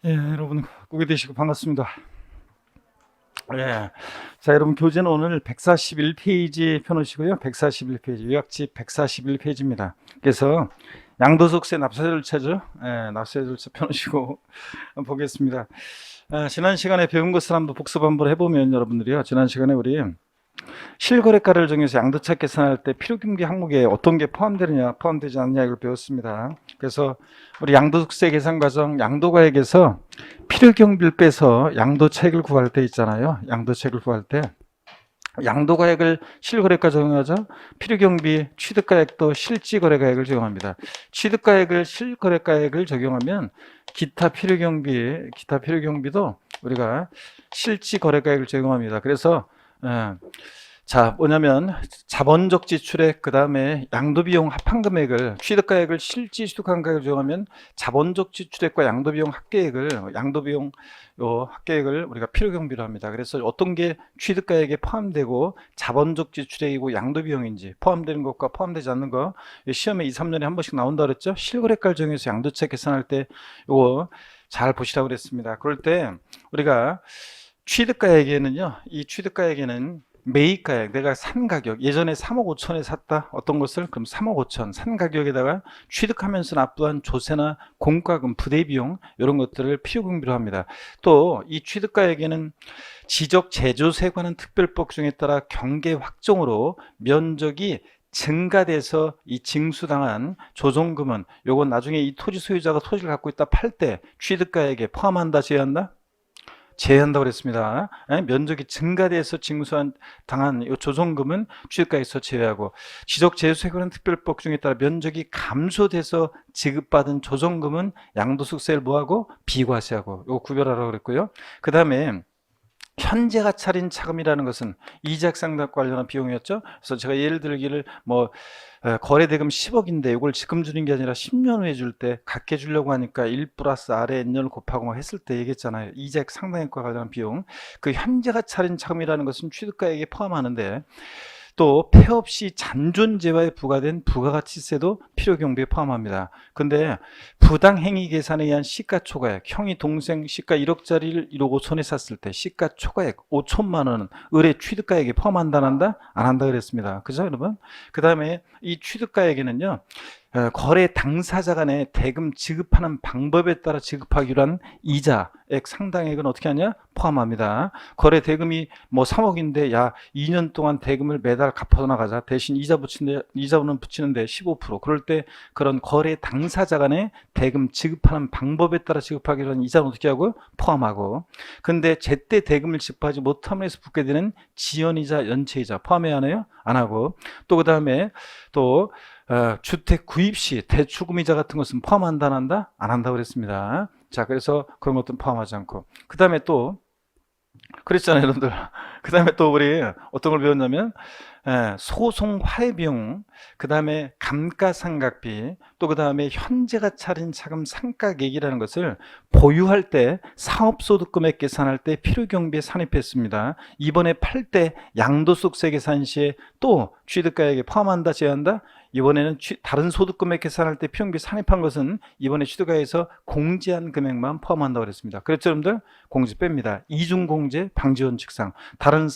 여러분 꾸게 되시고 반갑습니다. 예. 자, 여러분 교재는 오늘 141페이지 펴놓으시고요. 141페이지 요약집 141페이지입니다. 그래서 양도소득세 납세 절차죠. 납세 절차 펴놓으시고 보겠습니다. 지난 시간에 배운 것을 한번 복습 한번 해보면 여러분들이요. 지난 시간에 우리 실거래가를 정해서 양도차 계산할 때 필요경비 항목에 어떤 게 포함되느냐 포함되지 않느냐 이걸 배웠습니다. 그래서 우리 양도소득세 계산 과정 양도가액에서 필요경비를 빼서 양도차익을 구할 때 있잖아요. 양도차익을 구할 때 양도가액을 실거래가 적용하죠. 필요경비 취득가액도 실지거래가액을 적용합니다. 취득가액을 실거래가액을 적용하면 기타 필요경비도 우리가 실지거래가액을 적용합니다. 그래서 자, 뭐냐면 자본적 지출액 그다음에 양도비용 합한금액을 취득가액을 실지 취득한가액을 적용하면 자본적 지출액과 양도비용 합계액을 우리가 필요경비로 합니다. 그래서 어떤 게 취득가액에 포함되고 자본적 지출액이고 양도비용인지 포함되는 것과 포함되지 않는 거 시험에 2, 3년에 한 번씩 나온다 그랬죠. 실거래가를 정해서 양도차 계산할 때 이거 잘 보시라고 그랬습니다. 그럴 때 우리가 취득가액에는요, 이 취득가액에는 매입가액, 내가 산 가격, 예전에 3억 5천에 샀다 어떤 것을, 그럼 3억 5천 산 가격에다가 취득하면서 납부한 조세나 공과금, 부대비용 이런 것들을 필요경비로 합니다. 또 이 취득가액에는 지적 제조세에 관한 특별법 중에 따라 경계 확정으로 면적이 증가돼서 이 징수당한 조정금은 요건 나중에 이 토지 소유자가 토지를 갖고 있다 팔 때 취득가액에 포함한다 제외한다? 제외한다고 그랬습니다. 면적이 증가돼서 당한 이 조정금은 취득가액에서 제외하고 지적재조세에 관한 특별법 중에 따라 면적이 감소돼서 지급받은 조정금은 양도소득세를 뭐하고 비과세하고 이거 구별하라고 그랬고요. 그 다음에 현재가 차린 차금이라는 것은 이자액 상각 관련한 비용이었죠. 그래서 제가 예를 들기를 거래대금 10억인데 이걸 지금 주는 게 아니라 10년 후에 줄 때 갖게 주려고 하니까 1 플러스 R에 N년을 곱하고 막 했을 때 얘기했잖아요. 이자액 상당액과 관련한 비용. 그 현재가 차린 차금이라는 것은 취득가액에 포함하는데 또 폐 없이 잔존재화에 부과된 부가가치세도 필요경비에 포함합니다. 근데 부당행위 계산에 의한 시가초과액, 형이 동생 시가 1억짜리를 1억 5천에 샀을 때 시가초과액 5천만 원은 의뢰 취득가액에 포함한다 안 한다? 안 한다 그랬습니다. 그죠 여러분? 그 다음에 이 취득가액에는요 거래 당사자 간에 대금 지급하는 방법에 따라 지급하기로 한 이자액 상당액은 어떻게 하냐? 포함합니다. 거래 대금이 뭐 3억인데 야 2년 동안 대금을 매달 갚아 나가자. 대신 이자는 붙이는데 15%. 그럴 때 그런 거래 당사자 간에 대금 지급하는 방법에 따라 지급하기로 한 이자는 어떻게 하고? 포함하고. 근데 제때 대금을 지급하지 못함으로 해서 붙게 되는 지연이자 연체이자 포함해야 하나요? 안 하고. 또 그 다음에 또 주택 구입 시 대출금이자 같은 것은 포함한다 안 한다? 안 한다고 그랬습니다. 자, 그래서 그런 것들은 포함하지 않고. 그 다음에 또 그랬잖아요 여러분들. 그 다음에 또 우리 어떤 걸 배웠냐면 소송 화해 비용, 그 다음에 감가상각비, 또 그 다음에 현재가 차린 차금 상가액이라는 것을 보유할 때 사업소득금액 계산할 때 필요경비에 산입했습니다. 이번에 팔 때 양도소득세 계산 시에 또 취득가액에 포함한다 제외한다? 이번에는 다른 소득금액 계산할 때 필요경비 산입한 것은 이번에 취득가액에서 공제한 금액만 포함한다고 그랬습니다. 그렇죠 여러분들? 공제 뺍니다. 이중공제 방지원칙상 다른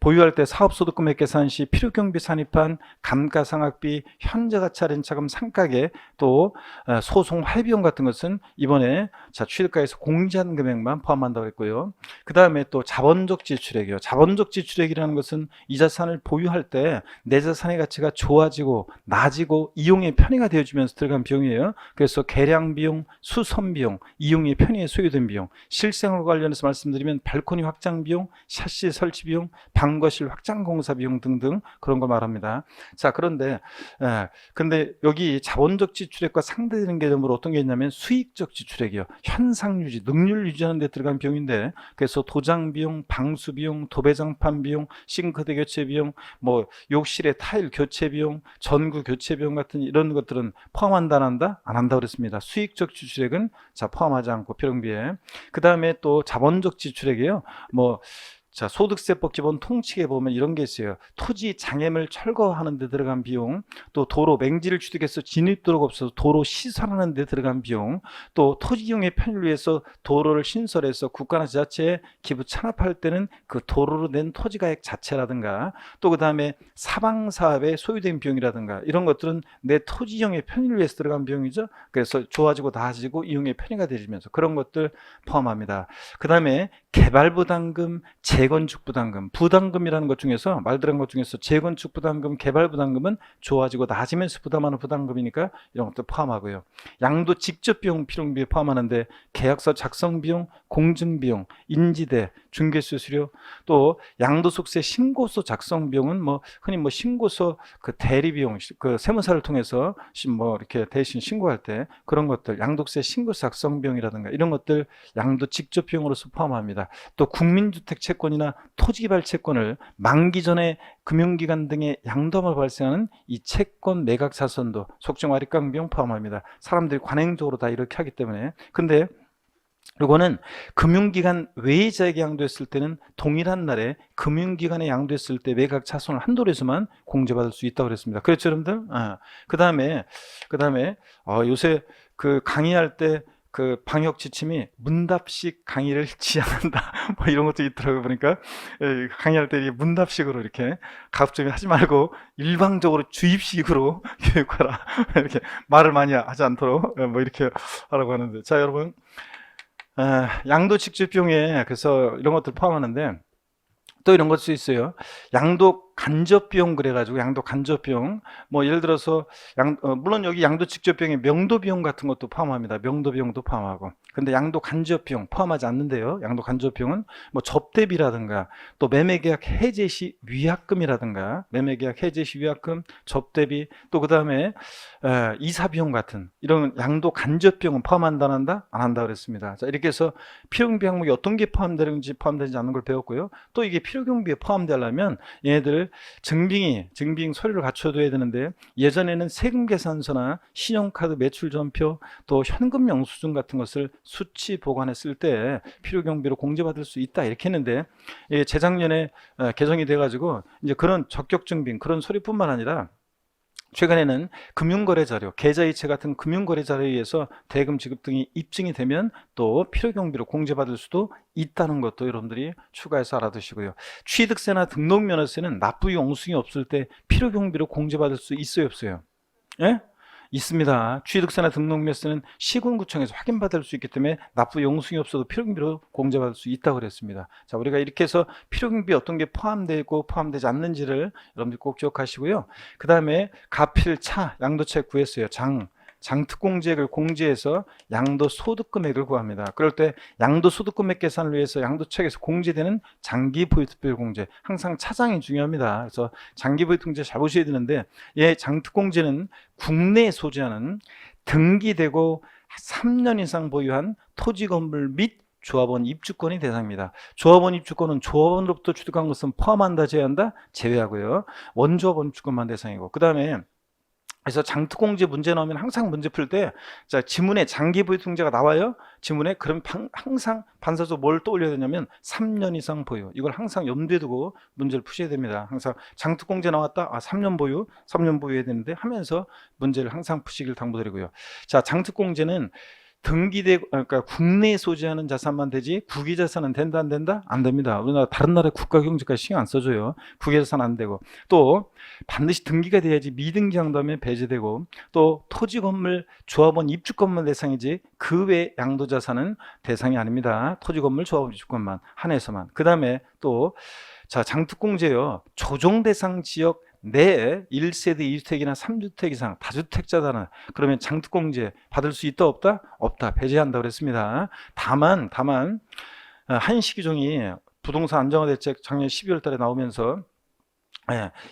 보유할 때 사업소득금액 계산 시 필요경비 산입한 감가상각비, 현재가 차린 차금 상가액, 또 소송 할비용 같은 것은 이번에 취득가에서 공제한 금액만 포함한다고 했고요. 그 다음에 또 자본적 지출액이요. 자본적 지출액이라는 것은 이 자산을 보유할 때 내 자산의 가치가 좋아지고 낮이고 이용의 편의가 되어지면서 들어간 비용이에요. 그래서 개량 비용, 수선 비용, 이용의 편의에 소요된 비용, 실생활 관련해서 말씀드리면 발코니 확장 비용, 샤시 설치 비용, 방거실 확장 공사 비용 등등 그런 걸 말합니다. 자, 그런데 근데 여기 자본적 지출액과 상대되는 개념으로 어떤 게 있냐면 수익적 지출액이요. 현상 유지, 능률 유지하는 데 들어간 비용인데 그래서 도장 비용, 방수 비용, 도배장판 비용, 싱크대 교체 비용, 뭐 욕실의 타일 교체 비용, 전구 교체 비용 같은 이런 것들은 포함한다 안 한다? 안 한다 그랬습니다. 수익적 지출액은 포함하지 않고 필요경비에. 그 다음에 또 자본적 지출액이에요. 뭐 자, 소득세법 기본 통칙에 보면 이런 게 있어요. 토지 장애물 철거하는 데 들어간 비용, 또 도로 맹지를 취득해서 진입도로가 없어서 도로 시설하는 데 들어간 비용, 또 토지 이용의 편의를 위해서 도로를 신설해서 국가나 지자체에 기부 찬합할 때는 그 도로로 낸 토지가액 자체라든가, 또 그 다음에 사방사업에 소요된 비용이라든가, 이런 것들은 내 토지 이용의 편의를 위해서 들어간 비용이죠. 그래서 좋아지고 나아지고 이용의 편의가 되면서 그런 것들 포함합니다. 그 다음에 개발부담금, 재건축부담금, 부담금이라는 것 중에서 말 들은 것 중에서 재건축부담금, 개발부담금은 좋아지고 나아지면서 부담하는 부담금이니까 이런 것도 포함하고요. 양도 직접비용, 필요비에 포함하는데 계약서 작성비용, 공증비용, 인지대, 중개수수료, 또 양도소득세 신고서 작성비용은 뭐 흔히 뭐 신고서 그 대리비용, 그 세무사를 통해서 뭐 이렇게 대신 신고할 때 그런 것들, 양도세 신고서 작성비용이라든가 이런 것들 양도 직접비용으로서 포함합니다. 또 국민주택 채권이나 토지개발 채권을 만기 전에 금융기관 등의 양도함을 발생하는 이 채권 매각사선도 속정 와리강 비용 포함합니다. 사람들이 관행적으로 다 이렇게 하기 때문에. 근데 이거는 금융기관 외자에게 양도했을 때는 동일한 날에 금융기관에 양도했을 때 매각 차손을 한 도에서만 공제받을 수 있다고 그랬습니다. 그렇죠, 여러분들? 그 다음에 요새 그 강의할 때 그 방역 지침이 문답식 강의를 지향한다. 뭐 이런 것도 있더라고요. 보니까 강의할 때 문답식으로 이렇게 가급적이면 하지 말고 일방적으로 주입식으로 교육하라. 이렇게 말을 많이 하지 않도록 뭐 이렇게 하라고 하는데, 자 여러분, 양도 직접 비용에 그래서 이런 것들 포함하는데 또 이런 것도 있어요. 양도 간접 비용 그래가지고 양도 간접 비용, 뭐 예를 들어서 물론 여기 양도 직접 비용에 명도 비용 같은 것도 포함합니다. 명도 비용도 포함하고. 근데 양도 간접 비용 포함하지 않는데요. 양도 간접 비용은 뭐 접대비라든가 또 매매계약 해제 시 위약금이라든가 매매계약 해제 시 위약금, 접대비, 또 그 다음에 이사 비용 같은 이런 양도 간접 비용은 포함한다 안 한다? 안 한다 그랬습니다. 자, 이렇게 해서 필요경비 항목이 어떤 게 포함되는지 포함되지 않는 걸 배웠고요. 또 이게 필요경비에 포함되려면 얘네들 증빙 서류를 갖춰둬야 되는데, 예전에는 세금 계산서나 신용카드 매출 전표, 또 현금 영수증 같은 것을 수치 보관했을 때 필요경비로 공제받을 수 있다 이렇게 했는데, 재작년에 개정이 돼가지고 이제 그런 적격 증빙 그런 서류뿐만 아니라 최근에는 금융거래자료, 계좌이체 같은 금융거래자료에 의해서 대금 지급 등이 입증이 되면 또 필요경비로 공제받을 수도 있다는 것도 여러분들이 추가해서 알아두시고요. 취득세나 등록면허세는 납부 영수증이 없을 때 필요경비로 공제받을 수 있어요, 없어요? 예? 있습니다. 취득세나 등록면허세는 시군구청에서 확인받을 수 있기 때문에 납부 영수증이 없어도 필요경비로 공제받을 수 있다고 그랬습니다. 자, 우리가 이렇게 해서 필요경비 어떤 게 포함되고 포함되지 않는지를 여러분들 꼭 기억하시고요. 그 다음에 가필차 양도책 구했어요. 장특공제액을 공제해서 양도소득금액을 구합니다. 그럴 때 양도소득금액 계산을 위해서 양도책에서 공제되는 장기부유특별공제, 항상 차장이 중요합니다. 그래서 장기부유특공제 잘 보셔야 되는데, 장특공제는 국내에 소지하는 등기되고 3년 이상 보유한 토지 건물 및 조합원 입주권이 대상입니다. 조합원 입주권은 조합원으로부터 취득한 것은 포함한다, 제외한다? 제외하고요. 원조합원 입주권만 대상이고, 그 다음에 그래서 장특공제 문제 나오면 항상 문제 풀 때, 자, 지문에 장기부유특공제가 나와요. 지문에 그럼 항상 반사적으로 뭘 떠올려야 되냐면 3년 이상 보유. 이걸 항상 염두에 두고 문제를 푸셔야 됩니다. 항상 장특공제 나왔다. 3년 보유, 3년 보유해야 되는데 하면서 문제를 항상 푸시길 당부드리고요. 자, 장특공제는 그러니까 국내에 소지하는 자산만 되지 국외자산은 된다 안 된다? 안 됩니다. 우리나라 다른 나라의 국가경제까지 신경 안 써줘요. 국외자산 안 되고, 또 반드시 등기가 돼야지 미등기 양도하면 배제되고, 또 토지 건물 조합원 입주권만 대상이지 그 외 양도자산은 대상이 아닙니다. 토지 건물 조합원 입주권만 한해서만. 그 다음에 또 장특공제요, 조정 대상 지역 내 1세대 2주택이나 3주택 이상 다주택자다는, 그러면 장특공제 받을 수 있다 없다? 없다. 배제한다 그랬습니다. 다만 한시기종이 부동산 안정화 대책 작년 12월 달에 나오면서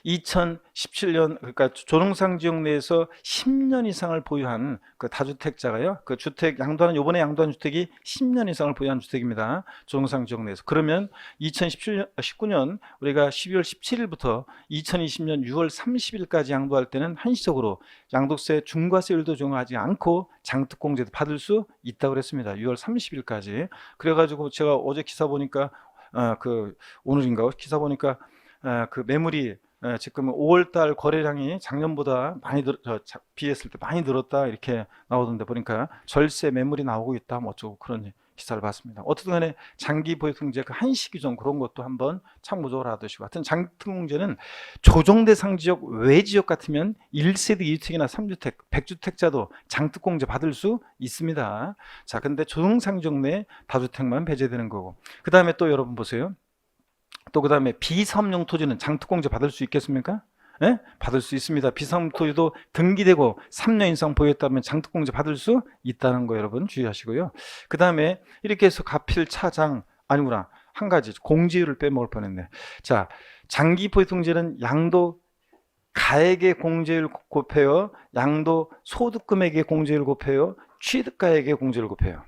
2017년, 그러니까 조정상 지역 내에서 10년 이상을 보유한 그 다주택자가요, 그 주택 양도하는, 요번에 양도한 주택이 10년 이상을 보유한 주택입니다. 조정상 지역 내에서. 그러면 2019년 우리가 12월 17일부터 2020년 6월 30일까지 양도할 때는 한시적으로 양도세 중과세율도 적용하지 않고 장특공제도 받을 수 있다고 그랬습니다. 6월 30일까지. 그래가지고 제가 어제 기사 보니까 그 오늘인가 기사 보니까 그 매물이 지금 5월달 거래량이 작년보다 많이 비했을 때 많이 늘었다 이렇게 나오던데 보니까 절세 매물이 나오고 있다 뭐 어쩌고 그런 기사를 봤습니다. 어쨌든 간에 장기 보유통제 그 한시기종 그런 것도 한번 참고적으로 하시고, 하여튼 장기통제는 조정대상 지역 외 지역 같으면 1세대 2주택이나 3주택 100주택자도 장특공제 받을 수 있습니다. 자, 근데 조정상 지역 내 다주택만 배제되는 거고, 그 다음에 또 여러분 보세요. 또 그 다음에 비사업용 토지는 장특공제 받을 수 있겠습니까? 예? 받을 수 있습니다. 비사업용 토지도 등기되고 3년 이상 보유했다면 장특공제 받을 수 있다는 거 여러분 주의하시고요. 그 다음에 이렇게 해서 가필 차장 아니구나, 한 가지 공제율을 빼먹을 뻔했네. 자, 장기 보유통제는 양도 가액의 공제율 곱해요, 양도 소득금액의 공제율 곱해요, 취득가액의 공제율 곱해요,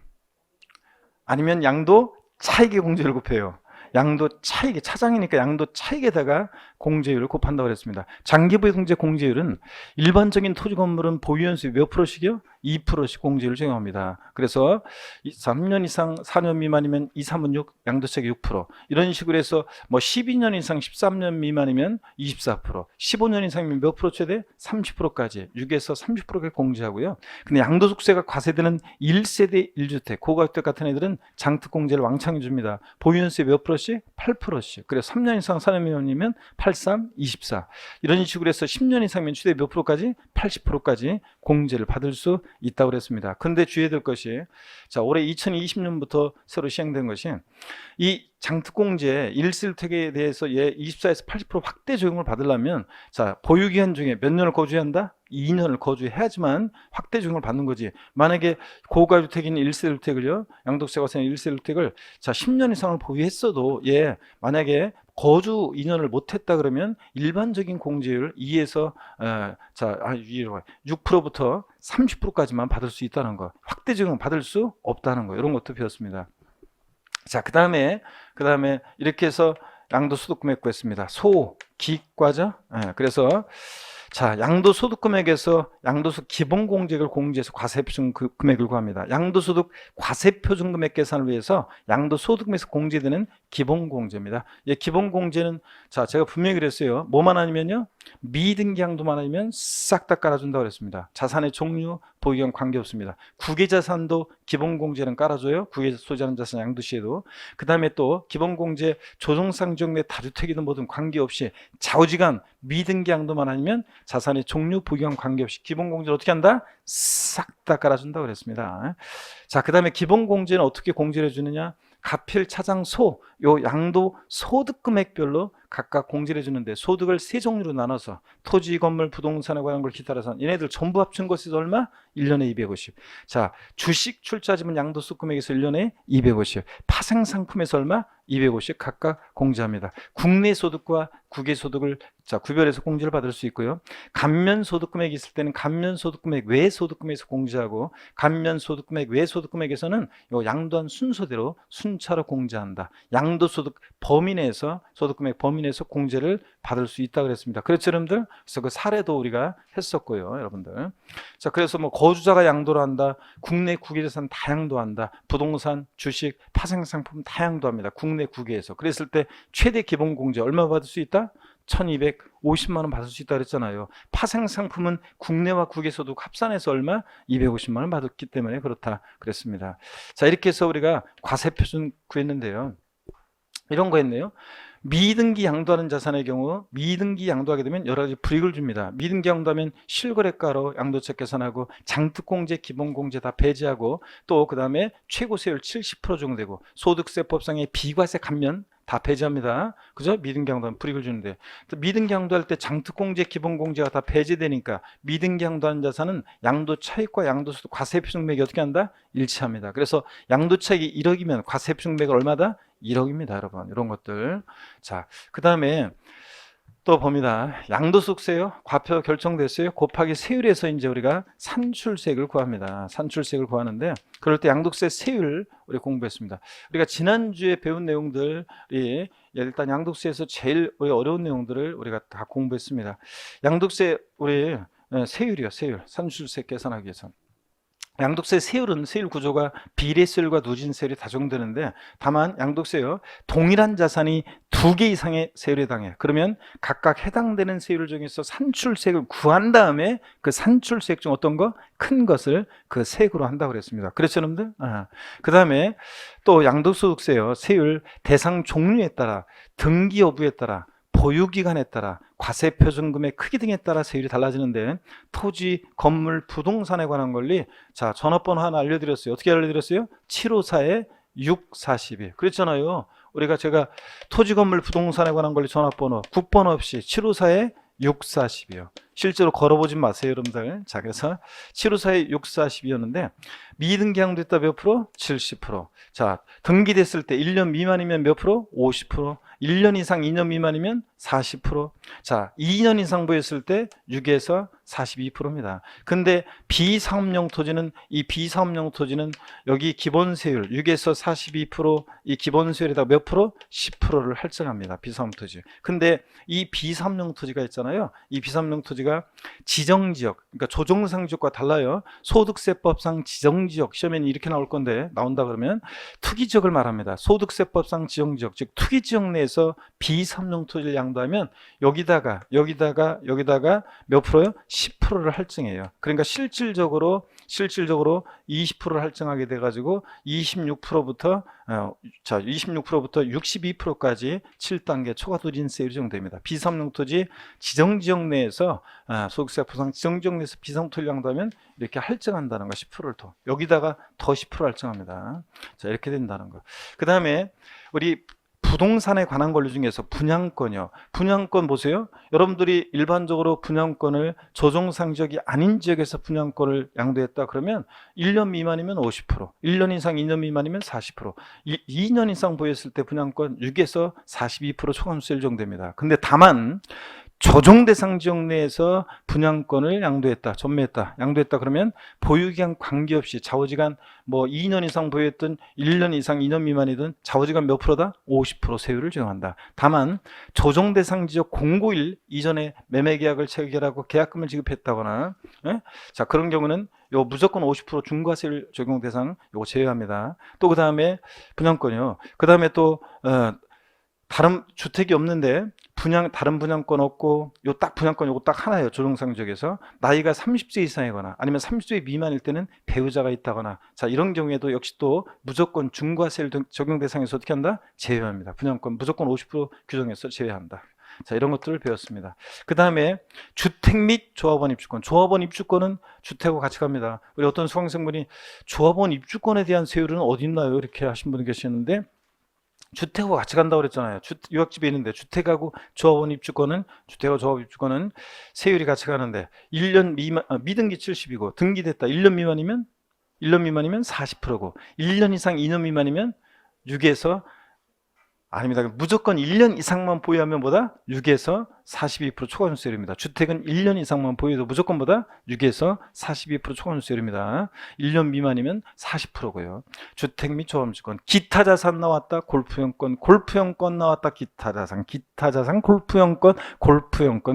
아니면 양도 차익의 공제율 곱해요. 양도 차익, 차장이니까 양도 차익에다가 공제율을 곱한다고 그랬습니다. 장기보유통제 공제율은 일반적인 토지 건물은 보유연수 몇 프로씩이요? 2%씩 공제율을 적용합니다. 그래서 3년 이상 4년 미만이면 2, 3은 6, 양도세가 6%, 이런 식으로 해서 뭐 12년 이상 13년 미만이면 24%, 15년 이상이면 몇 프로 최대? 30%까지 6에서 30%를 공제하고요. 근데 양도소득세가 과세되는 1세대 1주택 고가주택 같은 애들은 장특공제를 왕창 줍니다. 보유연수의 몇 프로씩? 8%씩. 그래서 3년 이상 4년 미만이면 83, 24, 이런 식으로 해서 10년 이상이면 최대 몇 프로까지? 80%까지 공제를 받을 수 있다고 그랬습니다. 근데 주의해야 될 것이, 자, 올해 2020년부터 새로 시행된 것이 이 장특공제 1세대에 대해서 24에서 80% 확대 적용을 받으려면, 자, 보유기간 중에 몇 년을 거주해야 한다? 2년을 거주해야지만 확대 적용을 받는 거지. 만약에 고가주택인 1세대 주택을요, 양도세 과세는 1세대 주택을 자 10년 이상을 보유했어도 만약에 거주 2년을 못했다 그러면 일반적인 공제율 2에서 6%부터 30%까지만 받을 수 있다는 거, 확대 적용 받을 수 없다는 거, 이런 것도 배웠습니다. 자, 그 다음에 이렇게 해서 양도소득금액 구했습니다. 기과죠. 그래서 자, 양도소득 금액에서 양도소득 기본공제액을 공제해서 과세표준 금액을 구합니다. 양도소득 과세표준 금액 계산을 위해서 양도소득금에서 공제되는 기본공제입니다. 기본공제는, 자, 제가 분명히 그랬어요. 뭐만 아니면요, 미등기 양도만 아니면 싹 다 깔아준다고 그랬습니다. 자산의 종류, 보유기간 관계없습니다. 국외자산도 기본공제는 깔아줘요. 국외 소지하는 자산 양도시에도. 그 다음에 또 기본공제 조정상 지역 내 다주택이든 뭐든 관계없이 좌우지간 미등기 양도만 아니면 자산의 종류, 보유기간 관계없이 기본공제를 어떻게 한다? 싹 다 깔아준다고 그랬습니다. 자, 그 다음에 기본공제는 어떻게 공제를 해주느냐? 가필, 차장, 요 양도 소득 금액별로 각각 공제를 해주는데, 소득을 세 종류로 나눠서 토지, 건물, 부동산에 관한 걸 기타라서 얘네들 전부 합친 것이 얼마? 1년에 250. 자, 주식 출자지분 양도소득 금액에서 1년에 250. 파생상품에서 얼마? 250 각각 공제합니다. 국내 소득과 국외 소득을 구별해서 공제를 받을 수 있고요. 감면소득금액이 있을 때는 감면소득금액 외 소득금액에서 공제하고, 감면소득금액 외 소득금액에서는 요 양도한 순서대로 순차로 공제한다. 양도소득 범위 내에서, 소득금액 범위 내에서 공제를 받을 수 있다고 그랬습니다. 그렇죠, 여러분들? 그래서 그 사례도 우리가 했었고요, 여러분들. 자, 그래서 뭐 거주자가 양도를 한다, 국내 국외자산 다 양도한다, 부동산, 주식, 파생상품 다 양도합니다. 국내 국외에서. 그랬을 때 최대 기본공제 얼마 받을 수 있다? 1250만 원 받을 수 있다 그랬잖아요. 파생상품은 국내와 국외 소득 합산해서 얼마? 250만 원 받았기 때문에 그렇다 그랬습니다. 자, 이렇게 해서 우리가 과세표준 구했는데요. 이런 거 했네요. 미등기 양도하는 자산의 경우 미등기 양도하게 되면 여러 가지 불이익을 줍니다. 미등기 양도하면 실거래가로 양도책 계산하고 장특공제, 기본공제 다 배제하고, 또 그 다음에 최고세율 70% 적용되고 소득세법상의 비과세 감면 다 배제합니다. 그죠? 미등기 양도하면 불이익을 주는데, 미등기 양도할 때 장특공제, 기본공제가 다 배제되니까 미등기 양도하는 자산은 양도 차익과 양도소득 과세표준액이 어떻게 한다? 일치합니다. 그래서 양도 차익이 1억이면 과세표준액은 얼마다? 1억입니다, 여러분. 이런 것들. 자, 그 다음에 또 봅니다. 양도소득세요. 과표 결정됐어요. 곱하기 세율에서 이제 우리가 산출세액을 구합니다. 산출세액을 구하는데, 그럴 때 양도세 세율 우리 공부했습니다. 우리가 지난주에 배운 내용들이 일단 양도세에서 제일 어려운 내용들을 우리가 다 공부했습니다. 양도세 우리 세율이요. 세율. 산출세 계산하기 위해서. 양도세 세율은 세율 구조가 비례세율과 누진세율이 다정되는데, 다만 양도세요, 동일한 자산이 2개 이상의 세율에 해당해. 그러면 각각 해당되는 세율을 정해서 산출세액을 구한 다음에 그 산출세액 중 어떤 거? 큰 것을 그 세액으로 한다고 그랬습니다. 그렇죠, 여러분들? 그 다음에 또 양도소득세요, 세율 대상 종류에 따라, 등기 여부에 따라, 보유기간에 따라, 과세표준금의 크기 등에 따라 세율이 달라지는데, 토지, 건물, 부동산에 관한 권리, 자, 전화번호 하나 알려드렸어요. 어떻게 알려드렸어요? 754-642. 그랬잖아요. 제가 토지, 건물, 부동산에 관한 권리 전화번호 국번호 없이 754-642요. 실제로 걸어보진 마세요, 여러분들. 자, 그래서 754-642였는데, 미등기 양도했다 몇 프로? 70%. 자, 등기됐을 때 1년 미만이면 몇 프로? 50%. 1년 이상 2년 미만이면 40%. 자, 2년 이상 보였을 때 6에서 42%입니다. 근데 비사업용 토지는, 이 비사업용 토지는 여기 기본세율 6에서 42%, 이 기본세율에다 몇 프로? 10%를 할증합니다. 비사업 토지. 근데 이 비사업용 토지가 있잖아요. 이 비사업용 토지가 지정지역, 그러니까 조정상 지역과 달라요. 소득세법상 지정지역, 시험에는 이렇게 나올 건데, 나온다 그러면 투기지역을 말합니다. 소득세법상 지정지역, 즉 투기지역 내에서 비사업용 토지를 양도하면 여기다가 몇 프로요? 10%를 할증해요. 그러니까 실질적으로 20%를 할증하게 돼가지고 26%부터 62%까지 7단계 초과 누진세율이 적용됩니다. 비사업용 토지 지정지역 내에서 소득세 보상 지정지역 내에서 비사업용 토지를 양도하면 이렇게 할증한다는 거, 10%를 더, 여기다가 더 10% 할증합니다. 자, 이렇게 된다는 거. 그 다음에 우리 부동산에 관한 권리 중에서 분양권이요. 분양권 보세요. 여러분들이 일반적으로 분양권을 조정상 지역이 아닌 지역에서 분양권을 양도했다 그러면 1년 미만이면 50%, 1년 이상 2년 미만이면 40%, 2년 이상 보였을 때 분양권 6에서 42% 초과세율 정도입니다. 근데 다만 조정 대상 지역 내에서 분양권을 양도했다 그러면 보유기간 관계없이 좌우지간 2년 이상 보유했든 1년 이상 2년 미만이든 좌우지간 몇 프로다? 50% 세율을 적용한다. 다만 조정 대상 지역 공고일 이전에 매매계약을 체결하고 계약금을 지급했다거나, 자, 그런 경우는 요 무조건 50% 중과세율 적용 대상 요거 제외합니다. 또 그 다음에 분양권이요. 그 다음에 또 다른 주택이 없는데 다른 분양권 없고 분양권 요거 딱 하나예요. 조정상 지역에서 나이가 30세 이상이거나 아니면 30세 미만일 때는 배우자가 있다거나, 자, 이런 경우에도 역시 또 무조건 중과세율 적용 대상에서 어떻게 한다? 제외합니다. 분양권 무조건 50% 규정에서 제외한다. 자, 이런 것들을 배웠습니다. 그 다음에 주택 및 조합원 입주권. 조합원 입주권은 주택하고 같이 갑니다. 우리 어떤 수강생분이 조합원 입주권에 대한 세율은 어디 있나요? 이렇게 하신 분이 계시는데, 주택하고 같이 간다고 그랬잖아요. 유학집에 있는데 주택하고 조합원 입주권은, 주택하고 조합 입주권은 세율이 같이 가는데 1년 미만, 미등기 70이고 등기됐다 1년 미만이면 40%고 1년 이상 2년 미만이면 6에서 아닙니다. 무조건 1년 이상만 보유하면 보다 6에서 42% 초과준세율입니다. 주택은 1년 이상만 보유해도 무조건 보다 6에서 42% 초과준세율입니다. 1년 미만이면 40%고요. 주택 및 조합주권, 기타 자산 나왔다. 골프용권 나왔다. 기타 자산, 골프용권,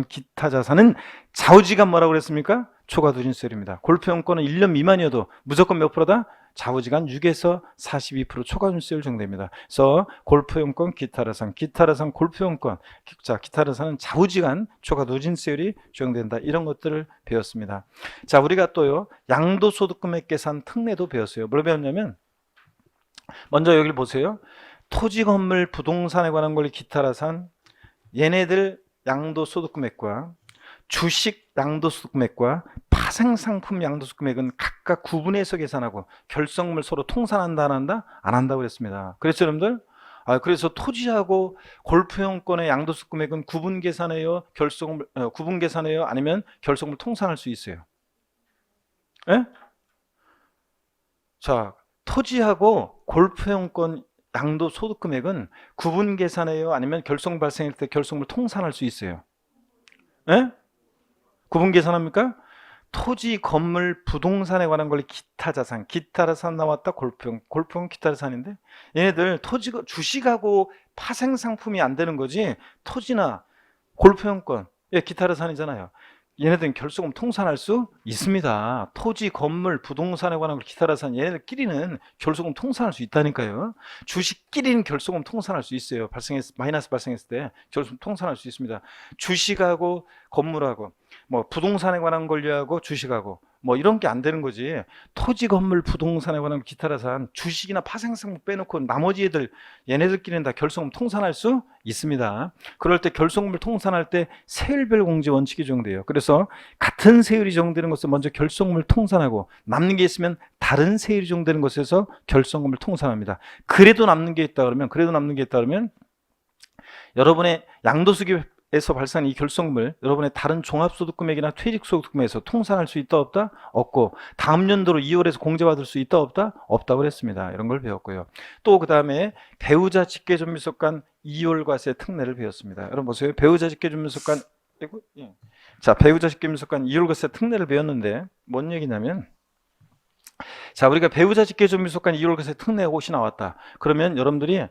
기타 자산은 좌우지간 뭐라고 그랬습니까? 초과누진세율입니다. 골프용권은 1년 미만이어도 무조건 몇 프로다? 좌우지간 6에서 42% 초과준세율 정도입니다. 그래서 골프용권, 기타자산, 골프용권, 자, 기타자산은 좌우지간 초과누진세율이 적용된다. 이런 것들을 배웠습니다. 자, 우리가 또요 양도소득금액 계산 특례도 배웠어요. 뭘 배웠냐면, 먼저 여기를 보세요. 토지, 건물, 부동산에 관한 권리, 기타자산, 얘네들 양도소득금액과 주식 양도소득금액과 파생상품 양도소득금액은 각각 구분해서 계산하고 결성물 서로 통산한다 안 한다? 안 한다고 그랬습니다. 그랬죠, 여러분들? 그래서 토지하고 골프용권의 양도소득금액은 구분 계산해요? 구분 계산해요? 아니면 결성물 통산할 수 있어요? 예? 자, 토지하고 골프용권 양도소득금액은 구분 계산해요? 아니면 결성 발생할 때 결성물 통산할 수 있어요? 예? 구분 계산합니까? 토지, 건물, 부동산에 관한 권리, 기타 자산 나왔다. 골프용 기타 자산인데, 얘네들 주식하고 파생 상품이 안 되는 거지, 토지나 골프용권, 기타 자산이잖아요. 얘네들은 결속금 통산할 수 있습니다. 토지, 건물, 부동산에 관한 걸 기타라서 얘네들끼리는 결속금 통산할 수 있다니까요. 주식끼리는 결속금 통산할 수 있어요. 마이너스 발생했을 때 결속금 통산할 수 있습니다. 주식하고 건물하고 뭐 부동산에 관한 권리하고 주식하고 뭐 이런 게 안 되는 거지. 토지, 건물, 부동산에 관한 기타라서 주식이나 파생상품 빼놓고 나머지 애들 얘네들끼리는 다 결속금 통산할 수 있습니다. 그럴 때 결속금을 통산할 때 세율별 공제 원칙이 적용돼요. 그래서 같은 세율이 적용되는 것을 먼저 결속금을 통산하고 남는 게 있으면 다른 세율이 적용되는 것에서 결속금을 통산합니다. 그래도 남는 게 있다 그러면 여러분의 양도소득에서 발생한 이 결속금을 여러분의 다른 종합소득금액이나 퇴직소득금에서 통산할 수 있다 없다? 없고 다음 연도로 2월에서 공제받을 수 있다 없다? 없다고 그랬습니다. 이런 걸 배웠고요. 또 그 다음에 배우자 직계존비속간 2월과세 특례를 배웠습니다. 여러분 보세요. 배우자 직계존비속간 자, 배우자 직계존비속간 2월과세 특례를 배웠는데 뭔 얘기냐면 자, 우리가 배우자 직계존비속간 2월과세 특례 혹시 나왔다. 그러면 여러분들이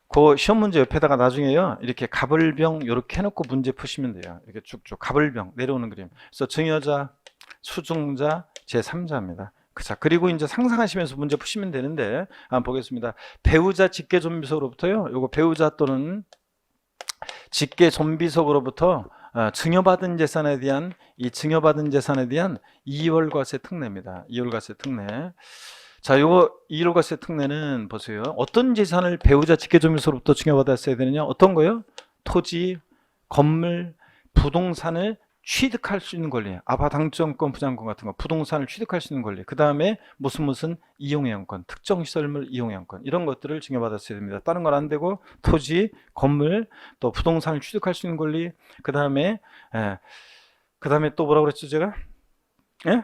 그 시험 문제 옆에다가 나중에요 이렇게 갑을병 이렇게 해놓고 문제 푸시면 돼요. 이렇게 쭉쭉 갑을병 내려오는 그림. 그래서 증여자, 수증자, 제3자입니다. 자, 그리고 이제 상상하시면서 문제 푸시면 되는데 한번 보겠습니다. 배우자 직계존비속으로부터요. 요거 배우자 또는 직계존비속으로부터 증여받은 재산에 대한 2월과세 특례입니다. 2월과세 특례. 자, 요거 2월과세 특례는 보세요. 어떤 재산을 배우자 직계존비속으로부터 증여받았어야 되느냐? 어떤 거요? 토지, 건물, 부동산을 취득할 수 있는 권리. 아파당첨권, 부장권 같은 거, 부동산을 취득할 수 있는 권리. 그 다음에 무슨 이용애용권, 특정시설물 이용애용권 이런 것들을 증여받았어야 됩니다. 다른 건 안 되고 토지, 건물, 또 부동산을 취득할 수 있는 권리. 그 다음에 또 뭐라고 그랬죠 제가? 예?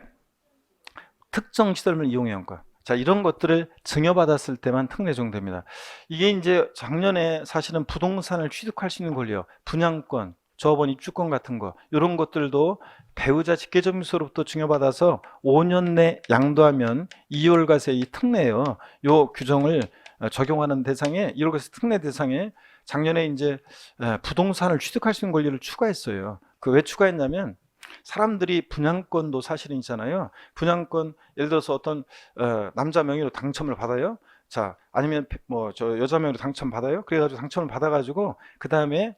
특정시설물 이용애용권. 자, 이런 것들을 증여받았을 때만 특례 적용됩니다. 이게 이제 작년에 사실은 부동산을 취득할 수 있는 권리요. 분양권, 조합원 입주권 같은 거 이런 것들도 배우자 직계존비속으로부터 증여받아서 5년 내 양도하면 2월과세 이 특례요. 요 규정을 적용하는 대상에 2월과세 특례 대상에 작년에 이제 부동산을 취득할 수 있는 권리를 추가했어요. 그 왜 추가했냐면 사람들이 분양권도 사실은 있잖아요. 분양권 예를 들어서 어떤 남자 명의로 당첨을 받아요. 자, 아니면 뭐 저 여자 명의로 당첨 받아요. 그래가지고 당첨을 받아가지고 그 다음에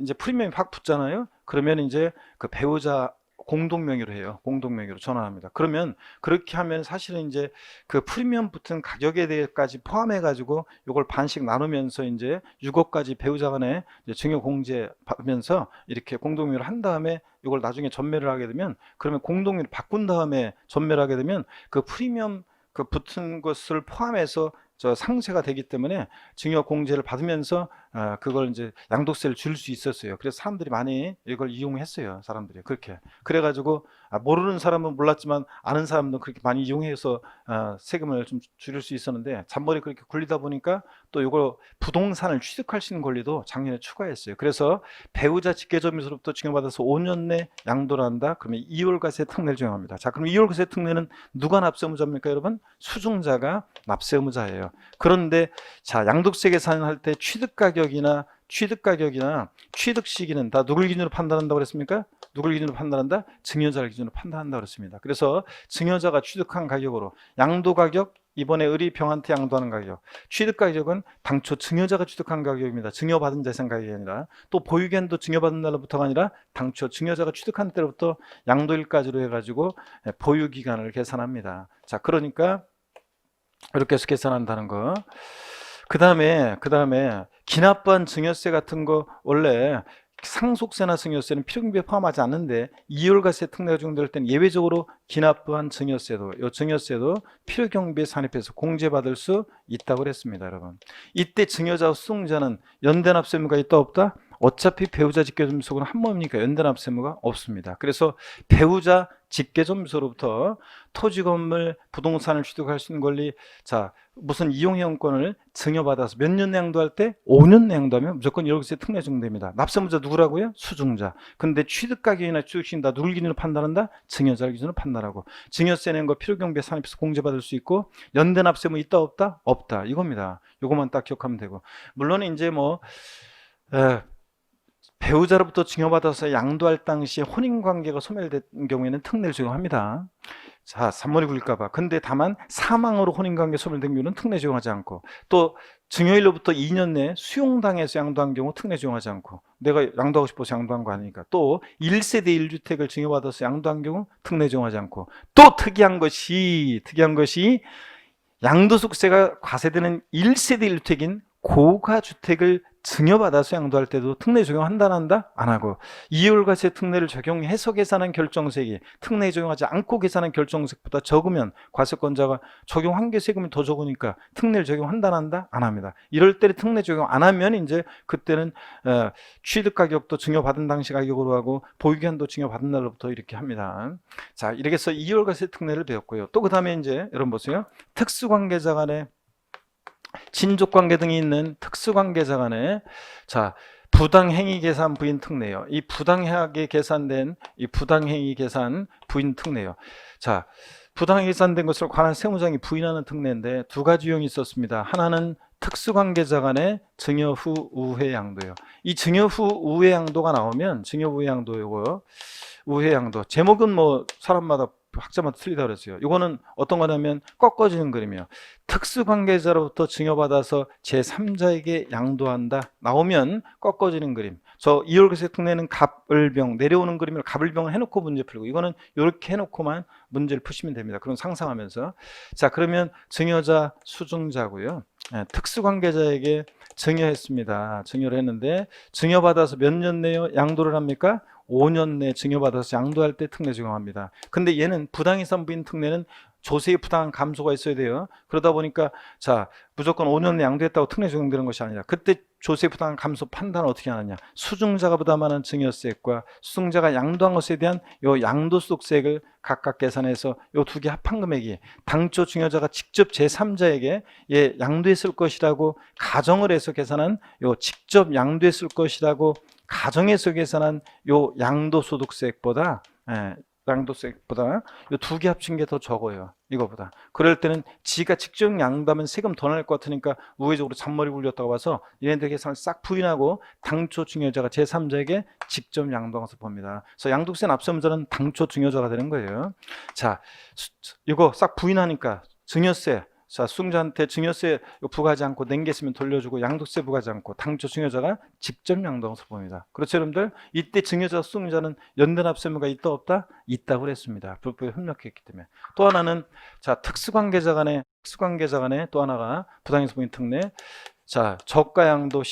이제 프리미엄이 확 붙잖아요. 그러면 이제 그 배우자 공동 명의로 해요. 공동 명의로 전환합니다. 그러면 그렇게 하면 사실은 이제 그 프리미엄 붙은 가격에 대해까지 포함해 가지고 이걸 반씩 나누면서 이제 6억까지 배우자 간에 증여 공제 받으면서 이렇게 공동 명의로 한 다음에 이걸 나중에 전매를 하게 되면 그러면 공동 명의로 바꾼 다음에 전매를 하게 되면 그 프리미엄 그 붙은 것을 포함해서 저 상세가 되기 때문에 증여 공제를 받으면서 그걸 이제 양도세를 줄 수 있었어요. 그래서 사람들이 많이 이걸 이용했어요. 사람들이 그렇게 그래가지고 모르는 사람은 몰랐지만 아는 사람도 그렇게 많이 이용해서 세금을 좀 줄일 수 있었는데 잔머리 그렇게 굴리다 보니까 또 이거 부동산을 취득할 수 있는 권리도 작년에 추가했어요. 그래서 배우자 직계존비속으로부터 증여받아서 5년 내 양도를 한다. 그러면 2월과세 특례를 적용합니다. 자, 그럼 2월과세 특례는 누가 납세의무자입니까, 여러분? 수증자가 납세의무자예요. 그런데 자, 양도세 계산할 때 취득 가격이나 취득 시기는 다 누굴 기준으로 판단한다고 그랬습니까? 누굴 기준으로 판단한다? 증여자를 기준으로 판단한다고 그랬습니다. 그래서 증여자가 취득한 가격으로 양도 가격 이번에 의리병한테 양도하는 가격, 취득 가격은 당초 증여자가 취득한 가격입니다. 증여받은 재산 가격이 아니라 또 보유기한도 증여받은 날로부터가 아니라 당초 증여자가 취득한 때로부터 양도일까지로 해가지고 보유기간을 계산합니다. 자, 그러니까 이렇게 해서 계산한다는 거. 그 다음에 기납한 증여세 같은 거 원래 상속세나 증여세는 필요경비에 포함하지 않는데 2월과세 특례가 적용될 때는 예외적으로 기납한 증여세도 이 증여세도 필요경비에 산입해서 공제받을 수 있다고 그랬습니다, 여러분. 이때 증여자와 수증자는 연대납세 의무가 있다 없다? 어차피 배우자 직계존비속은 한 몸이니까 연대납세 의무가 없습니다. 그래서 배우자 직계존비속으로부터 토지, 건물, 부동산을 취득할 수 있는 권리, 자, 무슨 이용회원권을 증여받아서 몇 년 내 양도할 때? 5년 내 양도하면 무조건 2월과세 특례 적용됩니다. 납세의무자 누구라고요? 수증자. 근데 취득 가격이나 취득시기는 다 누굴 기준으로 판단한다? 증여자를 기준으로 판단하고. 증여세 낸 거 필요경비에 산입해서 공제받을 수 있고 연대 납세 의무 있다 없다? 없다. 이겁니다. 요것만 딱 기억하면 되고. 물론 이제 뭐 배우자로부터 증여받아서 양도할 당시 혼인관계가 소멸된 경우에는 특례를 적용합니다. 자, 산물이 굴릴까봐. 근데 다만 사망으로 혼인관계 소멸된 경우는 특례 적용하지 않고, 또 증여일로부터 2년 내에 수용당해서 양도한 경우 특례 적용하지 않고, 내가 양도하고 싶어서 양도한 거 아니니까, 또 1세대 1주택을 증여받아서 양도한 경우 특례 적용하지 않고, 또 특이한 것이 양도소득세가 과세되는 1세대 1주택인 고가주택을 증여받아서 양도할 때도 특례 적용한다 안 한다? 안 하고, 이율과세 특례를 적용해서 계산한 결정세액이 특례 적용하지 않고 계산한 결정세액보다 적으면 과세권자가 적용한 게 세금이 더 적으니까 특례를 적용한다 안 한다? 안 합니다. 이럴 때 특례 적용 안 하면 이제 그때는 취득가격도 증여받은 당시 가격으로 하고 보유기한도 증여받은 날로부터 이렇게 합니다. 자, 이렇게 해서 이율과세 특례를 배웠고요. 또 그 다음에 이제 여러분 보세요. 특수관계자 간에 친족관계 등이 있는 특수관계자 간에, 자, 부당행위 계산 부인 특례요. 이 부당하게 계산된 이 부당행위 계산 부인 특례요. 자, 부당하게 계산된 것을 관할 세무장이 부인하는 특례인데 두 가지 유형이 있었습니다. 하나는 특수관계자 간의 증여 후 우회 양도요. 이 증여 후 우회 양도가 나오면, 증여 후 우회 양도 요거요. 우회 양도 제목은 뭐 사람마다 학자마다 틀리다 그랬어요. 이거는 어떤 거냐면 꺾어지는 그림이에요. 특수관계자로부터 증여받아서 제3자에게 양도한다 나오면 꺾어지는 그림. 저 이율과세 특례는 갑을병 내려오는 그림을 갑을병을 해놓고 문제 풀고, 이거는 이렇게 해놓고만 문제를 푸시면 됩니다. 그럼 상상하면서. 자, 그러면 증여자 수증자고요. 특수관계자에게 증여했습니다. 증여를 했는데 증여받아서 몇 년 내에 양도를 합니까? 5년 내에 증여받아서 양도할 때 특례 적용합니다. 근데 얘는 부당이산 부인 특례는 조세의 부당한 감소가 있어야 돼요. 그러다 보니까 자, 무조건 5년 내에 양도했다고 특례 적용되는 것이 아니라, 그때 조세 부당한 감소 판단을 어떻게 하느냐, 수증자가 부담하는 증여세액과 수증자가 양도한 것에 대한 요 양도소득세액을 각각 계산해서 요 두 개 합한 금액이 당초 증여자가 직접 제3자에게 양도했을 것이라고 가정을 해서 계산한 요 직접 양도했을 것이라고 가정에서 계산한 요 양도소득세액보다 요 두 개 합친 게 더 적어요. 이거보다. 그럴 때는 지가 직접 양도하면 세금 더 날 것 같으니까 우회적으로 잔머리 굴렸다고 봐서 얘네들 계산을 싹 부인하고 당초 증여자가 제3자에게 직접 양도한 것을 봅니다. 그래서 양도세 납세의무자는 당초 증여자가 되는 거예요. 자, 이거 싹 부인하니까 증여세, 자, 수증자한테 증여세 부과하지 않고 냉겠으면 돌려주고 양도세 부과하지 않고 당초 증여자가 직접 양도한 것을 봅니다. 그렇죠, 여러분들? 이때 증여자, 수증자는 연대납세의무가 있다 없다? 있다고 그랬습니다. 불법에 협력했기 때문에. 또 하나는 자, 특수관계자 간에 또 하나가 부당이산 부인 특례. 자, 저가양도,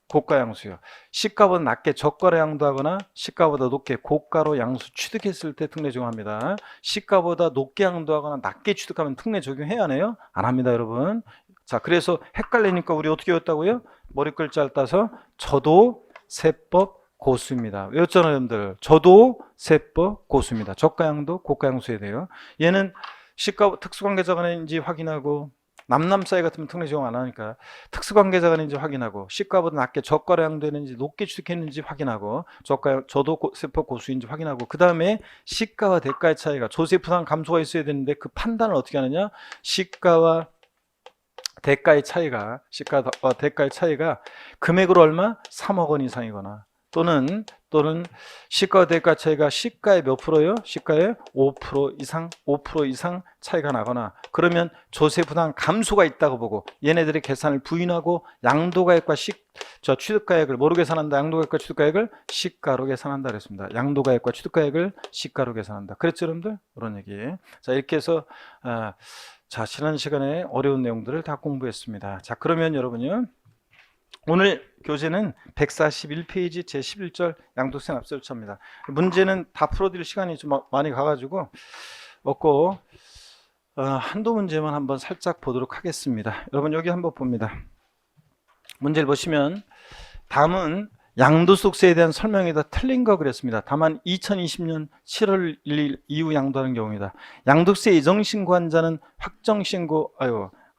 고가양수요. 시가보다 낮게 저가로 양도하거나 시가보다 높게 고가로 양수 취득했을 때 특례 적용합니다. 시가보다 높게 양도하거나 낮게 취득하면 특례 적용해야 하네요? 안 합니다, 여러분. 자, 그래서 헷갈리니까 우리 어떻게 외웠다고요? 머리 글자를 따서 저도 세법 고수입니다. 외웠잖아요, 여러분들. 저도 세법 고수입니다. 저가양도, 고가양수에 돼요. 얘는 시가 특수관계자 간인지 확인하고, 남남 사이 같으면 특례 적용 안 하니까 특수관계자 간인지 확인하고, 시가보다 낮게 저가로 양도했는지 높게 취득했는지 확인하고, 저도 세법 고수인지 확인하고, 그 다음에 시가와 대가의 차이가, 조세 부담 감소가 있어야 되는데 그 판단을 어떻게 하느냐, 시가와 대가의 차이가 금액으로 얼마? 3억 원 이상이거나, 또는 시가와 대가 차이가 시가의 몇 프로요? 시가의 5% 이상 차이가 나거나, 그러면 조세 부담 감소가 있다고 보고 얘네들의 계산을 부인하고 양도가액과 취득가액을 뭐로 계산한다? 양도가액과 취득가액을 시가로 계산한다 그랬습니다. 양도가액과 취득가액을 시가로 계산한다. 그랬죠, 여러분들? 그런 얘기. 자, 이렇게 해서 자, 지난 시간에 어려운 내용들을 다 공부했습니다. 자, 그러면 여러분요, 오늘 교재는 141페이지 제11절 양도세 납세 절차입니다. 문제는 다 풀어드릴 시간이 좀 많이 가가지고 없고, 한두 문제만 한번 살짝 보도록 하겠습니다. 여러분 여기 한번 봅니다. 문제를 보시면 다음은 양도소득세에 대한 설명이 다 틀린 거 그랬습니다. 다만 2020년 7월 1일 이후 양도하는 경우입니다. 양도세 예정신고한 자는 확정신고,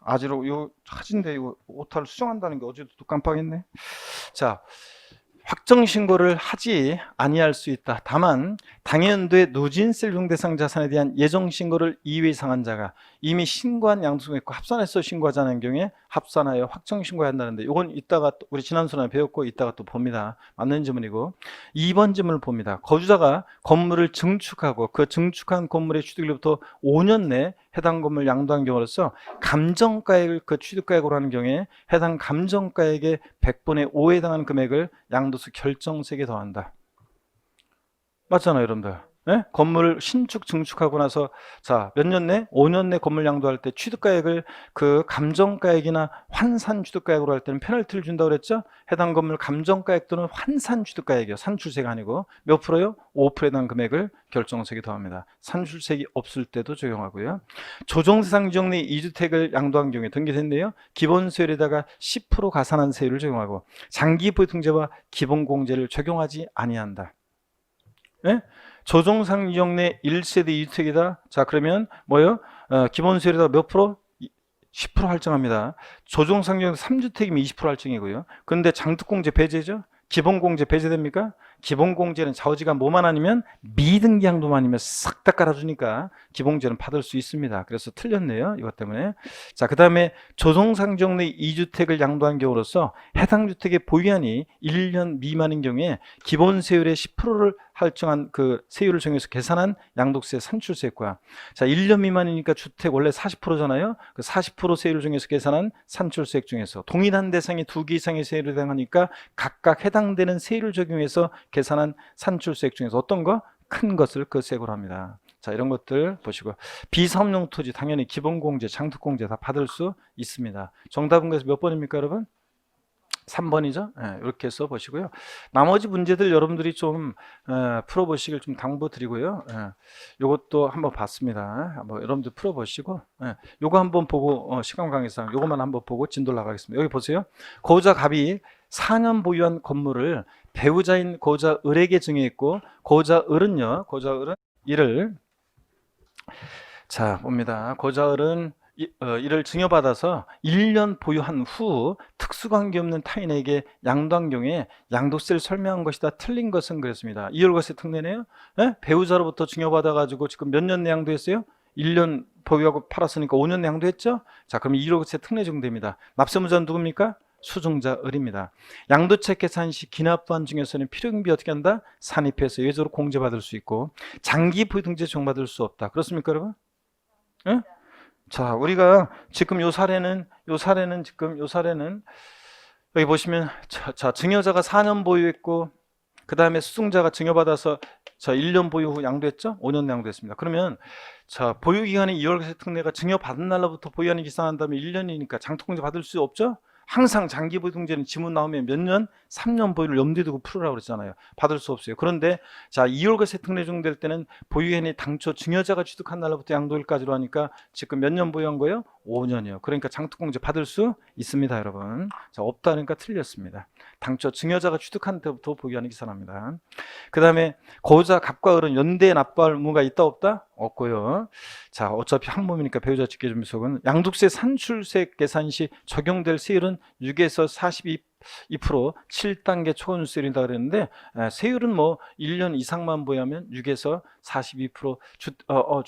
아지로 요 사진인데 이거 오타를 수정한다는 게 어제도 또 깜빡했네. 자, 확정신고를 하지 아니할 수 있다. 다만 당해연도에 누진세 중대상 자산에 대한 예정 신고를 2회 이상한 자가 이미 신고한 양도세가 있고 합산해서 신고하자는 경우에 합산하여 확정 신고해야 한다는데, 이건 이따가 우리 지난 시간에 배웠고 이따가 또 봅니다. 맞는 질문이고, 2번 질문을 봅니다. 거주자가 건물을 증축하고 그 증축한 건물의 취득일로부터 5년 내 해당 건물 양도한 경우로서 감정가액을 그 취득가액으로 하는 경우에 해당 감정가액의 100분의 5에 해당하는 금액을 양도세 결정세액에 더한다. 맞잖아요, 여러분들. 예? 건물을 신축 증축하고 나서 자, 몇 년 내? 5년 내 건물 양도할 때 취득가액을 그 감정가액이나 환산 취득가액으로 할 때는 페널티를 준다고 그랬죠? 해당 건물 감정가액 또는 환산 취득가액이요. 산출세가 아니고 몇 프로요? 5%에 해당 금액을 결정세액에 더합니다. 산출세액이 없을 때도 적용하고요. 조정세상 지역 내 2주택을 양도한 경우에 등기세인데요. 기본세율에다가 10% 가산한 세율을 적용하고 장기보유통제와 기본공제를 적용하지 아니한다. 예? 조정상 지역 내 1세대 2주택이다. 자, 그러면 뭐요? 기본세율에다가 몇 프로? 10% 할증합니다. 조정상 지역 3주택이면 20% 할증이고요. 그런데 장특공제 배제죠? 기본공제 배제됩니까? 기본공제는 좌우지간 뭐만 아니면 미등기 양도만 아니면 싹 다 깔아주니까 기본공제는 받을 수 있습니다. 그래서 틀렸네요. 이것 때문에. 자, 그 다음에 조정상 지역 내 2주택을 양도한 경우로서 해당 주택의 보유한이 1년 미만인 경우에 기본세율의 10%를 할증한 그 세율을 정해서 계산한 양도세 산출세액과, 자, 1년 미만이니까 주택 원래 40%잖아요. 그 40% 세율을 정해서 계산한 산출세액 중에서 동일한 대상이 2개 이상의 세율을 해당하니까 각각 해당되는 세율을 적용해서 계산한 산출세액 중에서 어떤 거? 큰 것을 그 세액으로 합니다. 자, 이런 것들 보시고, 비사업용 토지 당연히 기본공제, 장특공제 다 받을 수 있습니다. 정답은 그래서 몇 번입니까, 여러분? 3번이죠. 예, 이렇게 해서 보시고요. 나머지 문제들 여러분들이 좀 풀어보시길 좀 당부드리고요. 이것도 한번 봤습니다. 한번 여러분들 풀어보시고, 요거 한번 보고 시간 관계상 요것만 한번 보고 진도 나가겠습니다. 여기 보세요. 고자 갑이 4년 보유한 건물을 배우자인 고자 을에게 증여했고, 고자 을은요, 고자 을은 이를, 자 봅니다. 고자 을은 이를 증여받아서 1년 보유한 후 특수관계 없는 타인에게 양도한 경우에 양도세를 설명한 것이다. 틀린 것은 그랬습니다. 이월과세 특례네요. 네? 배우자로부터 증여받아가지고 지금 몇 년 내 양도했어요? 1년 보유하고 팔았으니까 5년 내 양도했죠? 자, 그럼 이월과세 특례 적용됩니다. 납세무자는 누굽니까? 수증자 을입니다. 양도채 계산 시 기납부한 중에서는 필요경비 어떻게 한다? 산입해서 예외적으로 공제받을 수 있고 장기 보유등재 적용받을 수 없다. 그렇습니까, 여러분? 네? 자, 우리가 지금 요 사례는 여기 보시면 자, 증여자가 4년 보유했고 그 다음에 수증자가 증여받아서 자 1년 보유 후 양도했죠? 5년 양도했습니다. 그러면 자, 보유기간이 2월과세 특례가 증여받은 날로부터 보유한이 기산한다면 1년이니까 장특공제 받을 수 없죠? 항상 장기 보유등재는 지문 나오면 몇 년? 3년 보유를 염두에 두고 풀으라고 그랬잖아요. 받을 수 없어요. 그런데 자, 2월과세 특례 적용될 때는 보유인이 당초 증여자가 취득한 날로부터 양도일까지로 하니까 지금 몇 년 보유한 거예요? 5년이요. 그러니까 장특공제 받을 수 있습니다, 여러분. 자, 없다니까 틀렸습니다. 당초 증여자가 취득한 때부터 보유한이 기산합니다. 그 다음에 고자 갑과 을은 연대에 납부할 의무가 있다 없다? 없고요. 자, 어차피 한 몸이니까 배우자 직계준비속은 양도세 산출세액 계산 시 적용될 세율은 6에서 42% 7단계 초과세율이다 그랬는데 세율은 뭐 1년 이상만 보유하면 6에서 42%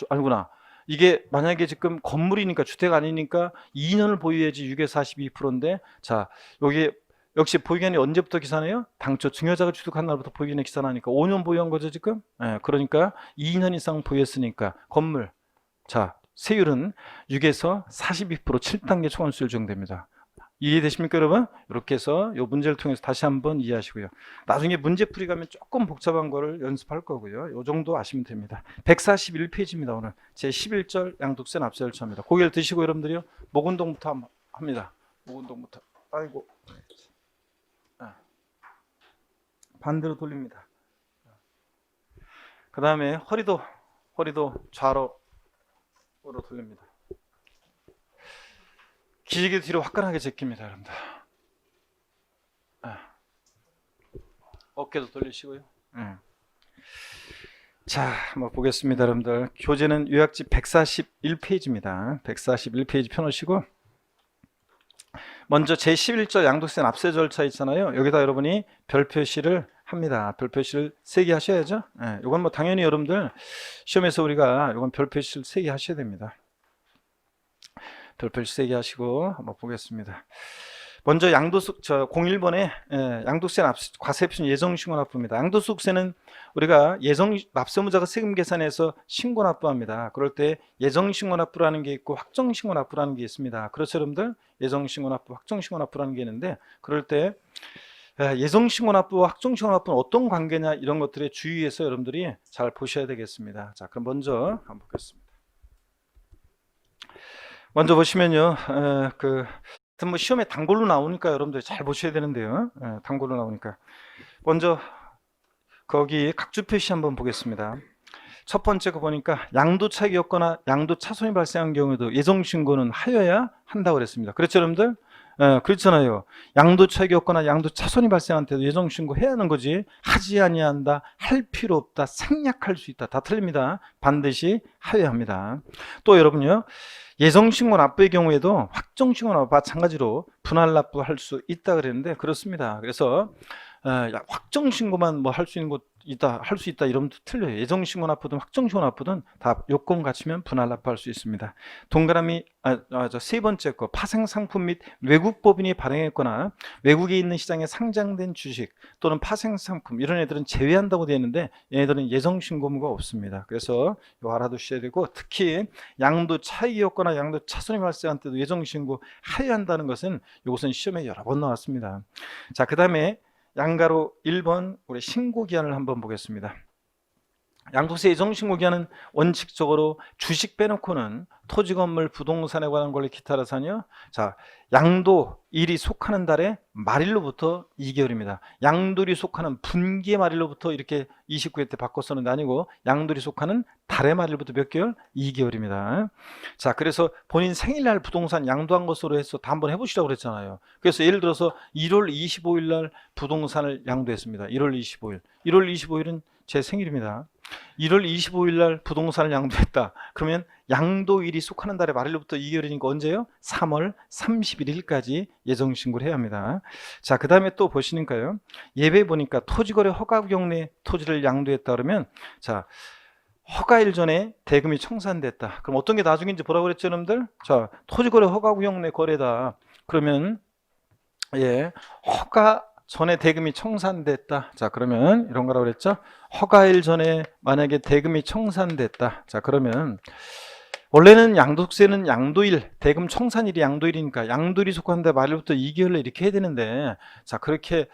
아니구나. 이게 만약에 지금 건물이니까 주택 아니니까 2년을 보유해야지 6에서 42%인데 자, 여기 역시 보유기간이 언제부터 계산해요? 당초 증여자가 취득한 날부터 보유기간에 계산하니까 5년 보유한 거죠 지금? 그러니까 2년 이상 보유했으니까 건물 자 세율은 6에서 42% 7단계 초과세율 적용됩니다. 이해되십니까 여러분? 이렇게 해서 이 문제를 통해서 다시 한번 이해하시고요. 나중에 문제풀이 가면 조금 복잡한 거를 연습할 거고요. 이 정도 아시면 됩니다. 141페이지입니다. 오늘 제 11절 양도세 납세 절차입니다. 고개를 드시고 여러분들이요. 목운동부터 합니다. 목운동부터. 아이고. 반대로 돌립니다. 그 다음에 허리도 좌로로 돌립니다. 기지개 뒤로 화끈하게 제낍니다, 여러분들. 어깨도 돌리시고요. 자, 한번 보겠습니다, 여러분들. 교재는 요약지 141페이지입니다. 141페이지 펴놓으시고 먼저 제11절 양도세 납세 절차 있잖아요. 여기다 여러분이 별 표시를 합니다. 별 표시를 3개 하셔야죠. 예, 이건 뭐 당연히 여러분들 시험에서 우리가 이건 별 표시를 3개 하셔야 됩니다. 별 표시 3개 하시고 한번 보겠습니다. 먼저 양도소 01번에 양도세 과세표준 예정신고납부입니다. 양도소득세는 우리가 납세무자가 세금 계산해서 신고납부합니다. 그럴 때 예정신고납부라는 게 있고 확정신고납부라는 게 있습니다. 그렇죠 여러분들? 예정신고납부, 확정신고납부라는 게 있는데 그럴 때 예정신고납부와 확정신고납부는 어떤 관계냐 이런 것들에 주의해서 여러분들이 잘 보셔야 되겠습니다. 자, 그럼 먼저 한번 보겠습니다. 먼저 보시면요, 뭐 시험에 단골로 나오니까 여러분들 잘 보셔야 되는데요. 단골로 나오니까 먼저 거기 각주 표시 한번 보겠습니다. 첫 번째 거 보니까 양도 차익이 없거나 양도 차손이 발생한 경우에도 예정 신고는 하여야 한다고 그랬습니다. 그렇죠 여러분들? 그렇잖아요. 양도 차익이 없거나 양도 차손이 발생한 때도 예정 신고해야 하는 거지 하지 아니한다, 할 필요 없다, 생략할 수 있다, 다 틀립니다. 반드시 하여야 합니다. 또 여러분요, 예정신고 납부의 경우에도 확정신고 납부 마찬가지로 분할 납부할 수 있다 그랬는데 그렇습니다. 그래서 확정신고만 뭐 할 수 있는 곳 있다, 할 수 있다 이러면 틀려요. 예정신고 납부든 확정신고 납부든 다 요건 갖추면 분할 납부할 수 있습니다. 동그라미 세 번째 거 파생상품 및 외국법인이 발행했거나 외국에 있는 시장에 상장된 주식 또는 파생상품 이런 애들은 제외한다고 되어 있는데 얘네들은 예정신고무가 없습니다. 그래서 이거 알아두셔야 되고 특히 양도 차익이었거나 양도 차손이 발생한 때도 예정신고 하여야 한다는 것은 이것은 시험에 여러 번 나왔습니다. 자, 그 다음에 양가로 1번 우리 신고기한을 한번 보겠습니다. 양도세 예정신고기한은 원칙적으로 주식 빼놓고는 토지, 건물, 부동산에 관한 권리 기타라 사뇨. 자, 양도일이 속하는 달의 말일로부터 2개월입니다. 양도일이 속하는 분기의 말일로부터 이렇게 29회 때 바꿔서는 아니고 양도일이 속하는 달의 말일부터 몇 개월? 2개월입니다. 자, 그래서 본인 생일날 부동산 양도한 것으로 해서 다 한번 해보시라고 그랬잖아요. 그래서 예를 들어서 1월 25일 날 부동산을 양도했습니다. 1월 25일. 1월 25일은 제 생일입니다. 1월 25일 날 부동산을 양도했다. 그러면 양도일이 속하는 달의 말일로부터 2개월이니까 언제요? 3월 31일까지 예정신고를 해야 합니다. 자, 그 다음에 또 보시니까요. 예배 보니까 토지거래 허가구역 내 토지를 양도했다 그러면 자, 허가일 전에 대금이 청산됐다. 그럼 어떤 게 나중인지 뭐라고 그랬죠, 여러분들? 자, 토지거래 허가구역 내 거래다. 그러면 허가 전에 대금이 청산됐다. 자, 그러면 이런 거라고 그랬죠? 허가일 전에 만약에 대금이 청산됐다. 자, 그러면 원래는 양도세는 양도일, 대금 청산일이 양도일이니까 양도일이 속한데 말일부터 2개월에 이렇게 해야 되는데 자, 그렇게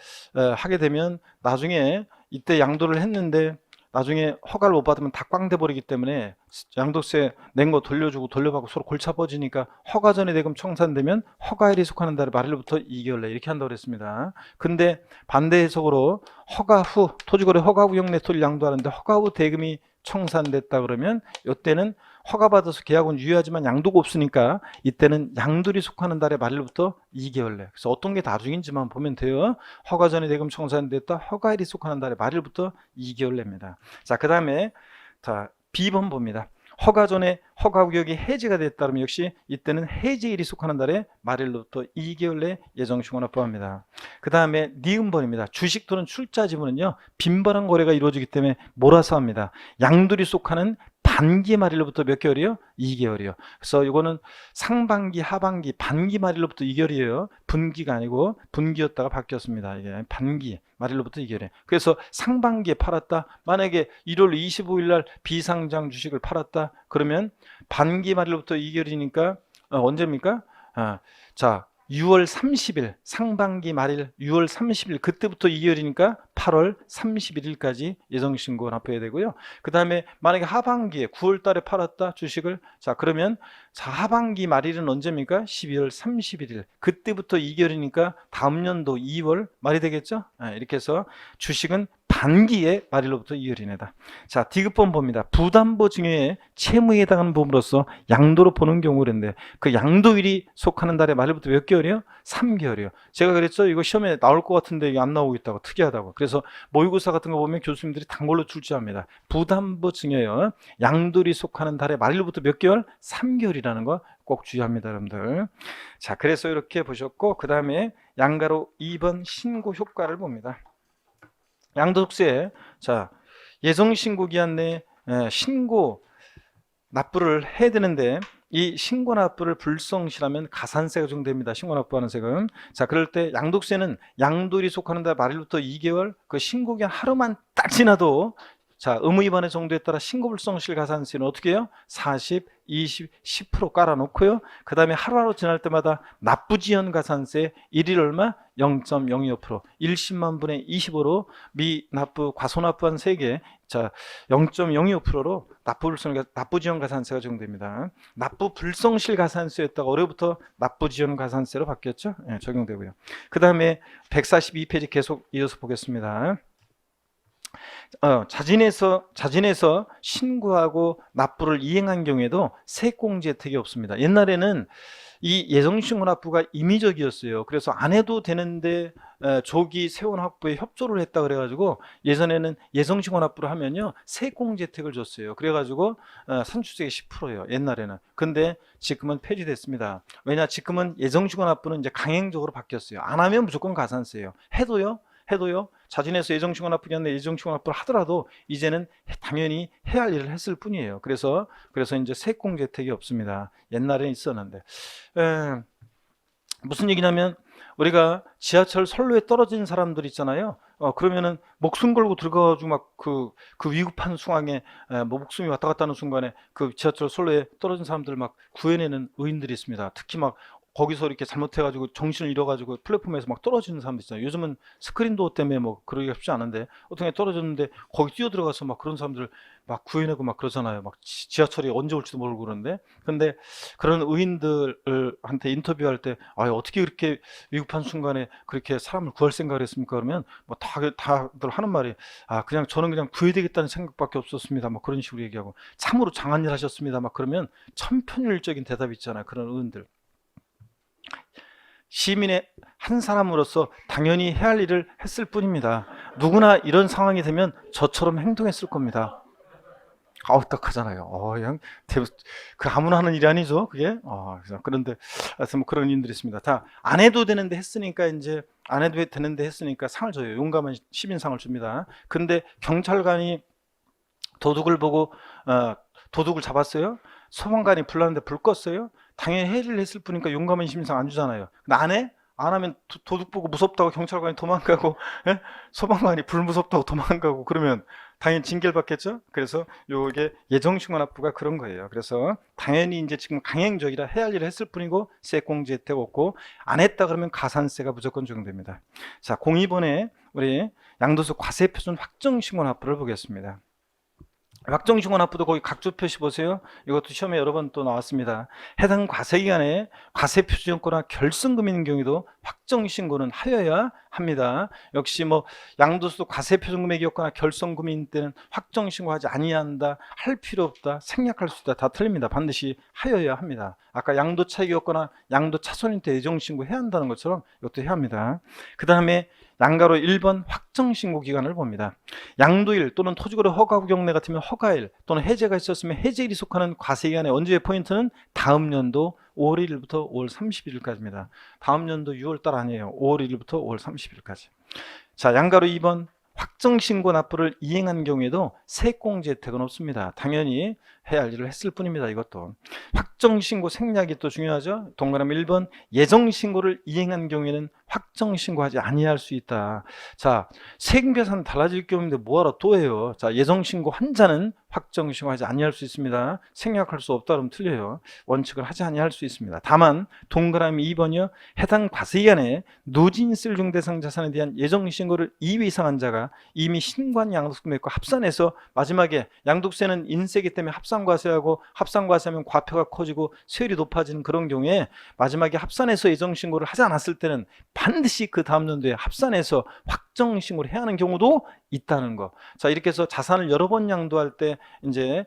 하게 되면 나중에 이때 양도를 했는데 나중에 허가를 못 받으면 다 꽝돼 버리기 때문에 양도세 낸 거 돌려주고 돌려받고 서로 골치 아파지니까 허가 전에 대금 청산되면 허가일이 속하는 달의 말일부터 2개월 내 이렇게 한다고 그랬습니다. 근데 반대 해석으로 허가 후 토지거래 허가 구역 내 토지를 양도하는데 허가 후 대금이 청산됐다 그러면 이때는 허가받아서 계약은 유효하지만 양도가 없으니까 이때는 양도일이 속하는 달의 말일부터 2개월 내. 그래서 어떤 게 나중인지만 보면 돼요. 허가 전에 대금 청산됐다. 허가일이 속하는 달의 말일부터 2개월 내입니다. 자, 그 다음에 자, B번 봅니다. 허가 전에 허가구역이 해지가 됐다 그러면 역시 이때는 해지일이 속하는 달의 말일로부터 2개월 내 예정신고 납부합니다. 그 다음에 니은번입니다. 주식 또는 출자 지분은요 빈번한 거래가 이루어지기 때문에 몰아서 합니다. 양도일이 속하는 반기 말일로부터 몇 개월이요? 2개월이요. 그래서 이거는 상반기, 하반기, 반기 말일로부터 2개월이에요. 분기가 아니고 분기였다가 바뀌었습니다. 이게 반기 말일로부터 2개월이에요. 그래서 상반기에 팔았다. 만약에 1월 25일 날 비상장 주식을 팔았다. 그러면 반기 말일로부터 2개월이니까 언제입니까? 자, 6월 30일 상반기 말일 6월 30일 그때부터 2개월이니까 8월 31일까지 예정신고 납부해야 되고요. 그 다음에 만약에 하반기에 9월 달에 팔았다 주식을 자 그러면 자 하반기 말일은 언제입니까? 12월 31일 그때부터 2개월이니까 다음 연도 2월 말이 되겠죠? 이렇게 해서 주식은 반기의 말일로부터 2개월이네다. 자, 디귿번 봅니다. 부담보 증여의 채무에 해당하는 부분으로서 양도로 보는 경우인데 그 양도일이 속하는 달의 말일부터 몇 개월이요? 3개월이요. 제가 그랬죠. 이거 시험에 나올 것 같은데 이게 안 나오고 있다고 특이하다고. 그래서 모의고사 같은 거 보면 교수님들이 단골로 출제합니다. 부담보 증여요. 양도일이 속하는 달의 말일부터 몇 개월? 3개월이라는 거 꼭 주의합니다, 여러분들. 자, 그래서 이렇게 보셨고 그 다음에 양가로 2번 신고 효과를 봅니다. 양도소득세, 자, 예정신고 기한 내에 신고 납부를 해야 되는데 이 신고 납부를 불성실하면 가산세가 적용됩니다. 신고 납부하는 세금. 자, 그럴 때 양도세는 양도일이 속하는데 말일부터 2개월 그 신고 기한 하루만 딱 지나도 자, 의무 위반의 정도에 따라 신고 불성실 가산세는 어떻게 해요? 40, 20, 10% 깔아놓고요. 그 다음에 하루하루 지날 때마다 납부지연 가산세 일일 얼마? 0.025%, 1십만 분의 25로 미납부 과소납부한 세계 자 0.025%로 납부지연 가산세가 적용됩니다. 납부 불성실 가산세였다가 올해부터 납부지연 가산세로 바뀌었죠? 네, 적용되고요. 그 다음에 142페이지 계속 이어서 보겠습니다. 자진해서 신고하고 납부를 이행한 경우에도 세액공제 혜택이 없습니다. 옛날에는 이 예정신고 납부가 임의적이었어요. 그래서 안 해도 되는데 조기 세원 확보에 협조를 했다 그래가지고 예전에는 예정신고 납부를 하면요 세액공제 혜택을 줬어요. 그래가지고 산출세가 10%예요. 옛날에는. 근데 지금은 폐지됐습니다. 왜냐 지금은 예정신고 납부는 이제 강행적으로 바뀌었어요. 안 하면 무조건 가산세예요. 해도요 자진해서 예정신고 납부기 한데 예정신고 납부를 하더라도 이제는 당연히 해야 할 일을 했을 뿐이에요. 그래서 이제 세액공제 혜택이 없습니다. 옛날에는 있었는데 무슨 얘기냐면 우리가 지하철 선로에 떨어진 사람들 있잖아요. 그러면은 목숨 걸고 들어가가지고 막 그 위급한 상황에 뭐 목숨이 왔다 갔다 하는 순간에 그 지하철 선로에 떨어진 사람들 막 구해내는 의인들이 있습니다. 특히 막 거기서 이렇게 잘못해가지고 정신을 잃어가지고 플랫폼에서 막 떨어지는 사람들 있잖아요. 요즘은 스크린도어 때문에 뭐 그러기가 쉽지 않은데 어떻게 떨어졌는데 거기 뛰어들어가서 막 그런 사람들 막 구해내고 막 그러잖아요. 막 지하철이 언제 올지도 모르고 그러는데 근데 그런 의인들한테 인터뷰할 때 어떻게 그렇게 위급한 순간에 그렇게 사람을 구할 생각을 했습니까? 그러면 뭐 다들 하는 말이 그냥 저는 그냥 구해야 되겠다는 생각밖에 없었습니다. 막 그런 식으로 얘기하고 참으로 장한 일 하셨습니다. 막 그러면 천편일적인 대답이 있잖아요. 그런 의인들. 시민의 한 사람으로서 당연히 해야 할 일을 했을 뿐입니다. 누구나 이런 상황이 되면 저처럼 행동했을 겁니다. 어떡하잖아요. 그냥 그 아무나 하는 일이 아니죠, 그게. 그런데 하여튼 뭐 그런 일들이 있습니다. 다 안 해도 되는데 했으니까 이제 안 해도 되는데 했으니까 상을 줘요. 용감한 시민상을 줍니다. 근데 경찰관이 도둑을 보고 도둑을 잡았어요. 소방관이 불났는데 불 껐어요. 당연히 해를 했을 뿐이니까 용감한 시민상 안 주잖아요. 근데 안 해? 안 하면 도둑 보고 무섭다고 경찰관이 도망가고 소방관이 불 무섭다고 도망가고 그러면 당연히 징계를 받겠죠. 그래서 요게 예정신고 납부가 그런 거예요. 그래서 당연히 이제 지금 강행적이라 해야 할 일을 했을 뿐이고 세액공제 혜택 없고 안 했다 그러면 가산세가 무조건 적용됩니다. 자, 02번에 우리 양도소 과세표준 확정신고 납부를 보겠습니다. 확정신고 납부도 거기 각조 표시 보세요. 이것도 시험에 여러 번 또 나왔습니다. 해당 과세기간에 과세표준권과 결승금인 경우에도 확정신고는 하여야 합니다. 역시 뭐 양도소 과세표준금액이었거나 결승금인 때는 확정신고하지 아니한다, 할 필요 없다, 생략할 수 있다 다 틀립니다. 반드시 하여야 합니다. 아까 양도 차익이었거나 양도 차손일 때 예정신고 해야 한다는 것처럼 이것도 해야 합니다. 그 다음에 양가로 1번 확정신고 기간을 봅니다. 양도일 또는 토지거래 허가 구경내 같으면 허가일 또는 해제가 있었으면 해제일이 속하는 과세기간의 언제의 포인트는 다음 연도 5월 1일부터 5월 30일까지입니다. 다음 연도 6월달 아니에요. 5월 1일부터 5월 30일까지. 자, 양가로 2번 확정신고 납부를 이행한 경우에도 세액공제 혜택은 없습니다. 당연히 해야 할 일을 했을 뿐입니다. 이것도 확정신고 생략이 또 중요하죠. 동그라미 1번 예정신고를 이행한 경우에는 확정신고하지 아니할 수 있다. 자, 세금계산 달라질 경우인데 뭐하러 또 해요. 자, 예정신고 한자는 확정신고하지 아니할 수 있습니다. 생략할 수 없다 그러면 틀려요. 원칙을 하지 아니할 수 있습니다. 다만 동그라미 2번이요. 해당 과세기간에 누진세 중대상 자산에 대한 예정신고를 2회 이상 한 자가 이미 신고한 양도세금액과 합산해서 마지막에 양도세는 인세기 때문에 합산과세하고 합산과세하면 과표가 커지고 세율이 높아지는 그런 경우에 마지막에 합산해서 예정신고를 하지 않았을 때는 반드시 그 다음 연도에 합산해서 확정신고를 해야 하는 경우도 있다는 거. 자, 이렇게 해서 자산을 여러 번 양도할 때 이제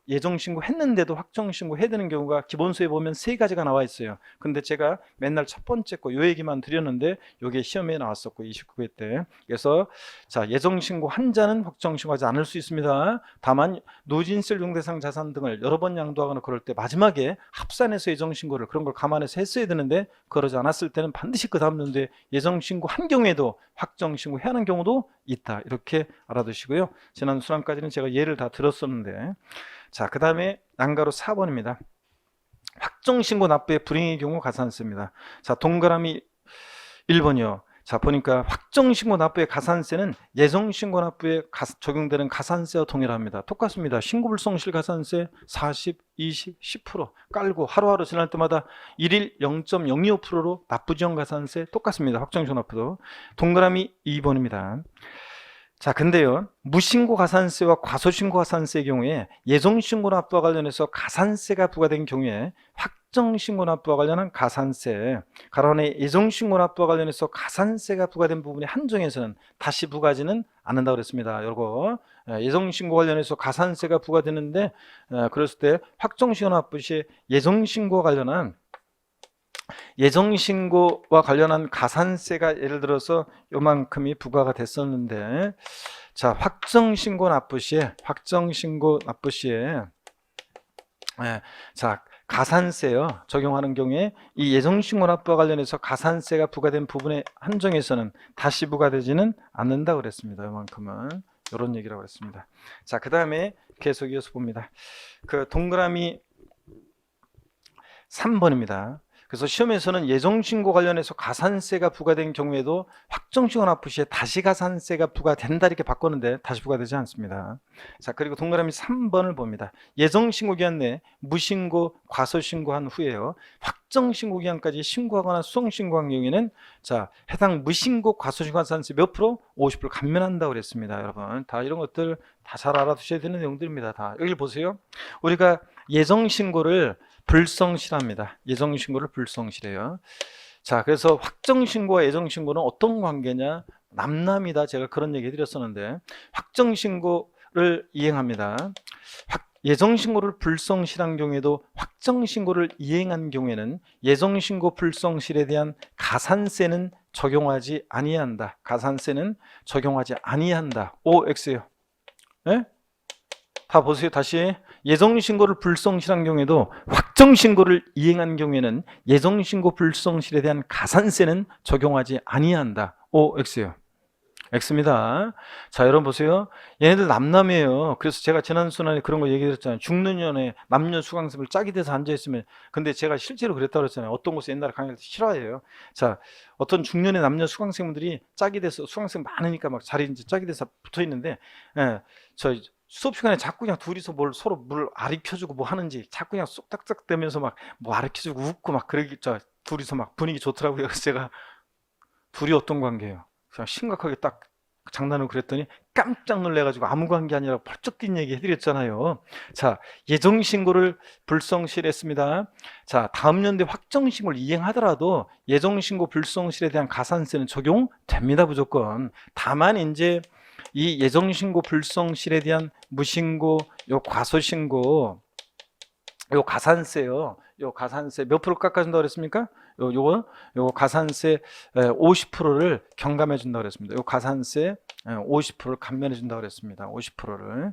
예정신고 했는데도 확정신고 해야 되는 경우가 기본소에 보면 세 가지가 나와 있어요. 근데 제가 맨날 첫 번째 거 요 얘기만 드렸는데 요게 시험에 나왔었고 29회 때. 그래서 자, 예정신고 한자는 확정신고하지 않을 수 있습니다. 다만 누진세 중대상 자산 등을 여러 번 양도하거나 그럴 때 마지막에 합산해서 예정신고를 그런 걸 감안해서 했어야 되는데 그러지 않았을 때는 반드시 그 다음 연도에 예정신고 한 경우에도 확정신고 해야 하는 경우도 있다. 이렇게 알아두시고요. 지난 수강까지는 제가 예를 다 들었었는데, 자, 그 다음에 양가로 4번입니다. 확정신고 납부의 불이행의 경우 가산세입니다. 자, 동그라미 1번이요. 자, 보니까 확정신고 납부의 가산세는 예정신고 납부에 적용되는 가산세와 동일합니다. 똑같습니다. 신고불성실 가산세 40, 20, 10% 깔고 하루하루 지날 때마다 1일 0.025%로 납부지원 가산세 똑같습니다. 확정신고 납부도. 동그라미 2번입니다. 자, 근데요, 무신고 가산세와 과소신고 가산세의 경우에 예정신고 납부와 관련해서 가산세가 부과된 경우에 확정신고 납부와 관련한 가산세, 가로 안에 예정신고 납부와 관련해서 가산세가 부과된 부분의 한정에서는 다시 부과하지는 않는다고 그랬습니다. 요거 예정신고 관련해서 가산세가 부과되는데, 그랬을 때 확정신고 납부 시 예정신고와 관련한 가산세가 예를 들어서 요만큼이 부과가 됐었는데, 자, 확정신고 납부 시에 자, 가산세요 적용하는 경우에 이 예정신고 납부와 관련해서 가산세가 부과된 부분의 한정에서는 다시 부과되지는 않는다 그랬습니다. 요만큼은 이런 얘기라고 했습니다. 자, 그 다음에 계속 이어서 봅니다. 그 동그라미 3번입니다. 그래서 시험에서는 예정신고 관련해서 가산세가 부과된 경우에도 확정신고 납부 시에 다시 가산세가 부과된다 이렇게 바꿨는데 다시 부과되지 않습니다. 자, 그리고 동그라미 3번을 봅니다. 예정신고 기간 내 무신고, 과소신고한 후에요, 확정신고 기간까지 신고하거나 수정신고한 경우에는 자, 해당 무신고, 과소신고 가산세 몇 프로? 50% 감면한다고 그랬습니다. 여러분 다 이런 것들 다 잘 알아두셔야 되는 내용들입니다. 다 여기 보세요. 우리가 예정신고를 불성실합니다. 예정신고를 불성실해요. 자, 그래서 확정신고와 예정신고는 어떤 관계냐? 남남이다. 제가 그런 얘기 드렸었는데, 확정신고를 이행합니다. 예정신고를 불성실한 경우에도 확정신고를 이행한 경우에는 예정신고 불성실에 대한 가산세는 적용하지 아니한다. 가산세는 적용하지 아니한다. OX예요. 네? 다 보세요. 다시. 예정신고를 불성실한 경우에도 확정신고를 이행한 경우에는 예정신고 불성실에 대한 가산세는 적용하지 아니한다. OX예요. X입니다. 자, 여러분 보세요. 얘네들 남남이에요. 그래서 제가 지난 시간에 그런 거 얘기했잖아요. 죽는 년에 남녀 수강생을 짝이 돼서 앉아있으면, 근데 제가 실제로 그랬다고 그랬잖아요. 어떤 곳에 옛날에 강의할 때 실화예요. 자, 어떤 중년의 남녀 수강생분들이 짝이 돼서, 수강생 많으니까 막 자리 이제 짝이 돼서 붙어 있는데, 저 수업 시간에 자꾸 그냥 둘이서 서로 물 아리켜주고 뭐 하는지 자꾸 그냥 쏙딱딱 대면서 막 뭐 아리켜주고 웃고 막 그러기, 둘이서 막 분위기 좋더라고요. 그래서 제가 둘이 어떤 관계예요? 그냥 심각하게 딱 장난을 그랬더니 깜짝 놀래가지고 아무 관계 아니라 벌쩍 뛴 얘기 해드렸잖아요. 자, 예정신고를 불성실했습니다. 자, 다음 연도에 확정신고를 이행하더라도 예정신고 불성실에 대한 가산세는 적용됩니다. 무조건. 다만 이제 이 예정신고 불성실에 대한 무신고, 요 과소신고, 요 가산세요. 요 가산세 몇 프로 깎아준다고 그랬습니까? 요거 가산세 50%를 경감해 준다고 그랬습니다. 요 가산세 50%를 감면해 준다고 그랬습니다. 50%를.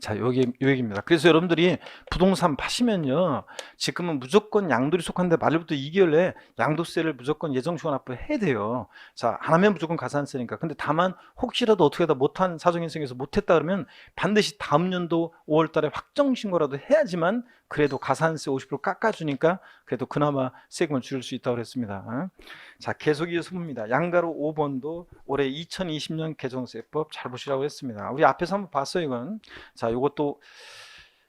자, 요 얘기입니다. 그래서 여러분들이 부동산 파시면요, 지금은 무조건 양도리 속한데 말부터 2개월 내에 양도세를 무조건 예정신고 납부해야 돼요. 자, 안 하면 무조건 가산세니까. 근데 다만 혹시라도 어떻게 다 못한 사정이 생겨서 못했다 그러면 반드시 다음 연도 5월 달에 확정신고라도 해야지만 그래도 가산세 50% 깎아주니까 그래도 그나마 세금을 줄일 수 있다고 그랬습니다. 자, 계속 이어서 봅니다. 양가로 5번도 올해 2020년 개정세법 잘 보시라고 했습니다. 우리 앞에서 한번 봤어요, 이건. 자, 이것도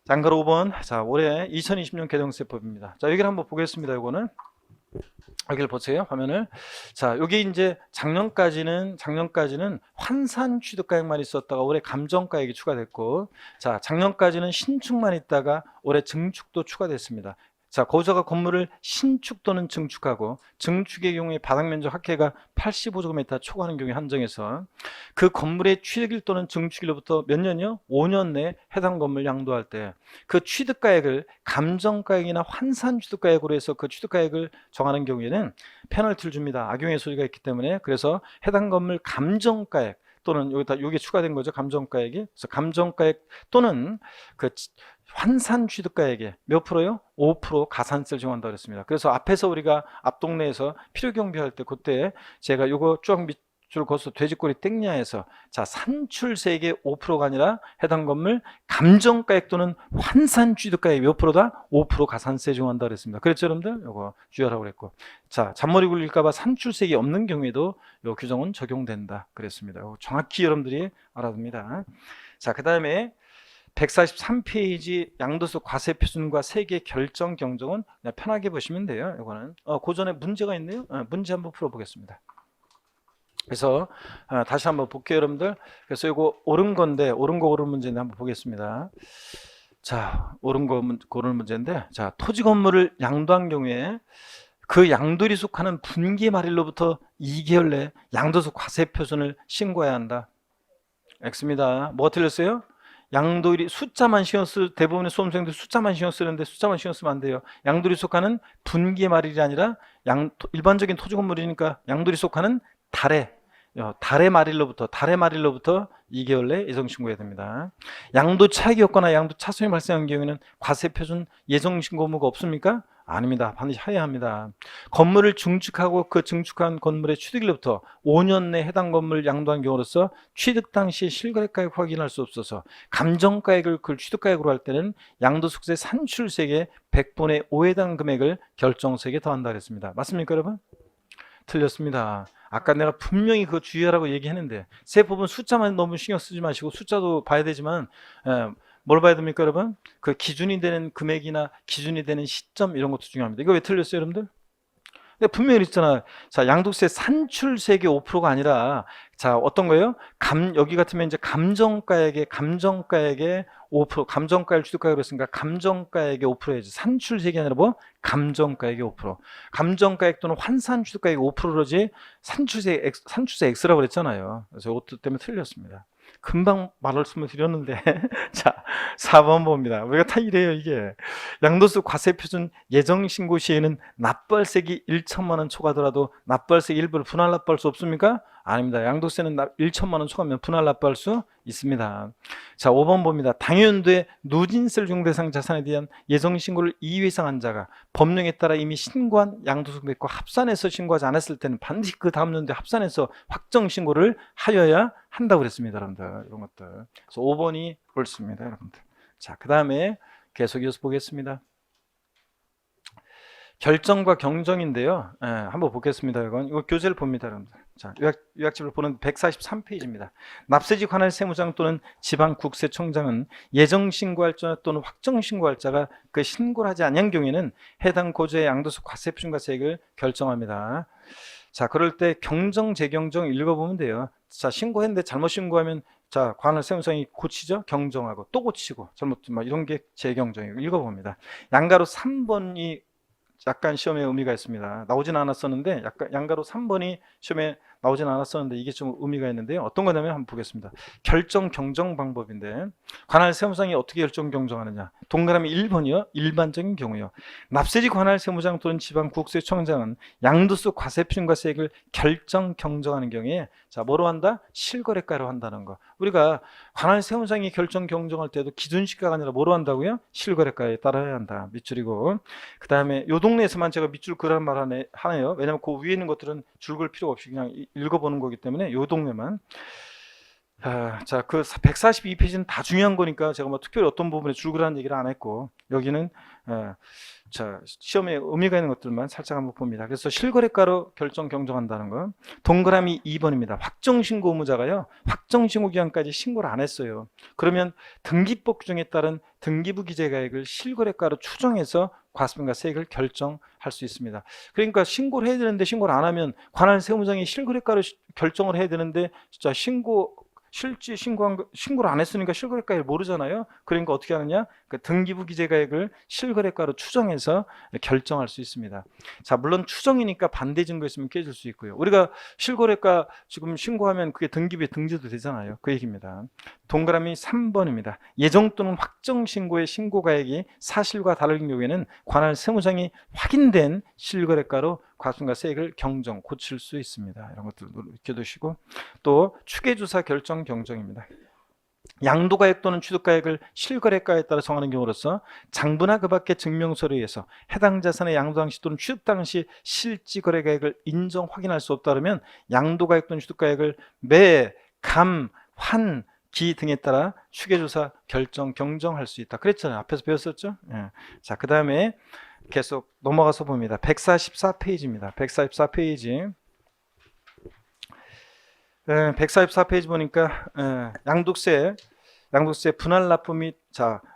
양가로 5번. 자, 올해 2020년 개정세법입니다. 자, 여기를 한번 보겠습니다. 이거는 여기를 보세요. 화면을. 자, 여기 이제 작년까지는 환산 취득가액만 있었다가 올해 감정가액이 추가됐고, 자, 작년까지는 신축만 있다가 올해 증축도 추가됐습니다. 자, 거주자가 건물을 신축 또는 증축하고 증축의 경우에 바닥면적 합계가 85제곱미터 초과하는 경우에 한정해서 그 건물의 취득일 또는 증축일로부터 몇 년이요? 5년 내에 해당 건물 양도할 때 그 취득가액을 감정가액이나 환산 취득가액으로 해서 그 취득가액을 정하는 경우에는 페널티를 줍니다. 악용의 소지가 있기 때문에. 그래서 해당 건물 감정가액 또는 여기다 요게 추가된 거죠. 감정가액이. 그래서 감정가액 또는 그 환산 취득가액의 몇 프로요? 5% 가산세를 정한다고 그랬습니다. 그래서 앞에서 우리가 앞 동네에서 필요경비할 때 그때 제가 요거 쭉 줄 거서 돼지꼬리 땡냐에서 자 산출세액의 5%가 아니라 해당 건물 감정가액 또는 환산 취득가액 몇 프로다? 5% 가산세 적용한다 그랬습니다. 그랬죠 여러분들? 요거 주의하라고 그랬고 자 잔머리 굴릴까봐 산출세액이 없는 경우에도 요 규정은 적용된다 그랬습니다. 요거 정확히 여러분들이 알아둡니다. 자 그 다음에 143페이지 양도소 과세 표준과 세계 결정 경정은 그냥 편하게 보시면 돼요. 이거는 고전에 문제가 있네요. 문제 한번 풀어보겠습니다. 그래서 다시 한번 볼게요 여러분들. 그래서 이거 옳은 건데 옳은 거 고른 문제인데 한번 보겠습니다. 자 옳은 거 고른 문제인데 자 토지 건물을 양도한 경우에 그 양도일이 속하는 분기 말일로부터 2개월 내에 양도소 과세 표준을 신고해야 한다. X입니다. 뭐가 틀렸어요? 양도일이 숫자만 신경 대부분의 수험생들 숫자만 신경 쓰는데 숫자만 신경 쓰면 안 돼요. 양도일이 속하는 분기 말일이 아니라 일반적인 토지 건물이니까 양도일이 속하는 달의 말일로부터 2개월 내에 예정 신고해야 됩니다. 양도 차익이 없거나 양도 차손이 발생한 경우에는 과세 표준 예정 신고 의무가 없습니까? 아닙니다. 반드시 해야 합니다. 건물을 증축하고 그 증축한 건물의 취득일로부터 5년 내 해당 건물 양도한 경우로서 취득 당시 실거래가액 확인할 수 없어서 감정가액을 그 취득가액으로 할 때는 양도소득세 산출세액의 100분의 5에 해당 금액을 결정세액에 더한다 그랬습니다. 맞습니까 여러분? 틀렸습니다. 아까 내가 분명히 그거 주의하라고 얘기했는데 세법은 숫자만 너무 신경 쓰지 마시고 숫자도 봐야 되지만 뭘 봐야 됩니까 여러분? 그 기준이 되는 금액이나 기준이 되는 시점 이런 것도 중요합니다. 이거 왜 틀렸어요 여러분들? 근데 분명히 있잖아. 자 양도세 산출세액의 5%가 아니라 자 어떤 거예요? 여기 같으면 이제 감정가액의 5% 감정가액 취득가액으로 했으니까 감정가액의 5%야지 산출세액이 아니라 뭐? 감정가액의 5% 감정가액 또는 환산 취득가액의 5%지 산출세 X라고 그랬잖아요. 그래서 이것 때문에 틀렸습니다. 금방 말씀을 드렸는데 자 4번 봅니다. 우리가 다 이래요. 이게 양도소 과세 표준 예정 신고 시에는 납부할세액이 1천만 원 초과하더라도 납부할세액 일부를 분할 납부할 수 없습니까? 아닙니다. 양도세는 1천만 원 초과하면 분할 납부할 수 있습니다. 자 5번 봅니다. 당연도에 누진세를 중대상 자산에 대한 예정 신고를 2회 이상 한 자가 법령에 따라 이미 신고한 양도소 금액과 합산해서 신고하지 않았을 때는 반드시 그 다음 연도에 합산해서 확정 신고를 하여야 한다고 그랬습니다. 여러분들 이런 것들. 그래서 5번이 옳습니다. 여러분들. 자 그 다음에 계속 이어서 보겠습니다. 결정과 경정인데요. 한번 보겠습니다. 이거 교재를 봅니다. 여러분들. 자, 요약집을 보는 143페이지입니다. 납세지 관할 세무장 또는 지방국세청장은 예정 신고할 자 또는 확정 신고할 자가 그 신고를 하지 않은 경우에는 해당 고지의 양도소 과세 표준과 세액을 결정합니다. 자, 그럴 때 경정, 재경정 읽어보면 돼요. 자, 신고했는데 잘못 신고하면 자, 관할 세무장이 고치죠. 경정하고 또 고치고 잘못 이런 게 재경정이고 읽어봅니다. 양가로 3번이 약간 시험에 의미가 있습니다. 나오진 않았었는데 약간 양가로 3번이 시험에 나오진 않았었는데 이게 좀 의미가 있는데요. 어떤 거냐면 한번 보겠습니다. 결정 경정 방법인데 관할 세무장이 어떻게 결정 경정하느냐. 동그라미 1번이요. 일반적인 경우요. 납세지 관할 세무장 또는 지방국세청장은 양도소 과세 표준과 세액을 결정 경정하는 경우에 자 뭐로 한다? 실거래가로 한다는 거. 우리가 관할 세무장이 결정 경정할 때도 기준시가가 아니라 뭐로 한다고요? 실거래가에 따라야 한다. 밑줄이고 그 다음에 요 동네에서만 제가 밑줄 그란 말 하네요. 왜냐하면 그 위에 있는 것들은 줄 걸 필요가 없이 그냥 읽어보는 거기 때문에 요 동네만. 자, 그 142페이지는 다 중요한 거니까 제가 뭐 특별히 어떤 부분에 줄그라는 얘기를 안 했고 여기는 자 시험에 의미가 있는 것들만 살짝 한번 봅니다. 그래서 실거래가로 결정 경정한다는 거. 동그라미 2번입니다. 확정신고 의무자가요. 확정신고 기간까지 신고를 안 했어요. 그러면 등기법 규정에 따른 등기부 기재가액을 실거래가로 추정해서 과세금과 세액을 결정할 수 있습니다. 그러니까 신고를 해야 되는데 신고를 안 하면 관할 세무장이 실거래가로 결정을 해야 되는데 진짜 실제 신고를 안 했으니까 실거래가를 모르잖아요. 그러니까 어떻게 하느냐? 그 등기부 기재가액을 실거래가로 추정해서 결정할 수 있습니다. 자, 물론 추정이니까 반대 증거 있으면 깨질 수 있고요. 우리가 실거래가 지금 신고하면 그게 등기부에 등재도 되잖아요. 그 얘기입니다. 동그라미 3번입니다. 예정 또는 확정 신고의 신고가액이 사실과 다른 경우에는 관할 세무장이 확인된 실거래가로 과세금과 세액을 경정, 고칠 수 있습니다. 이런 것들 익혀두시고 또 추계조사 결정 경정입니다. 양도가액 또는 취득가액을 실거래가에 따라 정하는 경우로서 장부나 그 밖의 증명서에 의해서 해당 자산의 양도 당시 또는 취득 당시 실지 거래가액을 인정 확인할 수 없다 그러면 양도가액 또는 취득가액을 매, 감, 환, 기 등에 따라 추계조사 결정, 경정할 수 있다. 그랬잖아요. 앞에서 배웠었죠? 예. 자, 그 다음에 계속 넘어가서 봅니다. 144페이지입니다. 144페이지. 144페이지 보니까 양도세 분할 납부 및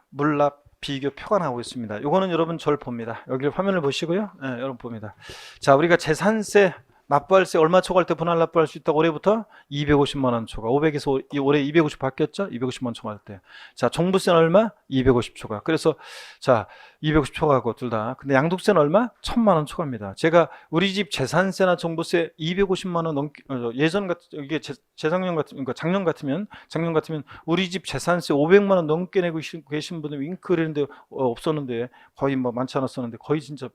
물납 비교 표가 나오고 있습니다. 요거는 여러분 저를 봅니다. 여기 화면을 보시고요. 여러분 봅니다. 자, 우리가 재산세 납부할세 얼마 초과할 때 분할 납부할 수 있다고 올해부터 250만 원 초과. 500에서 올해 250 바뀌었죠? 250만 원 초과할 때. 자, 종부세는 얼마? 250 초과. 그래서 자, 250 초과하고 둘 다. 근데 양도세는 얼마? 1000만 원 초과입니다. 제가 우리 집 재산세나 종부세 250만 원 넘기 예전 같 이게 재작년 같은 그러니까 작년 같으면 우리 집 재산세 500만 원 넘게 내고 계신 분들 윙크 그랬는데 없었는데 거의 뭐 많지 않았었는데 거의 진짜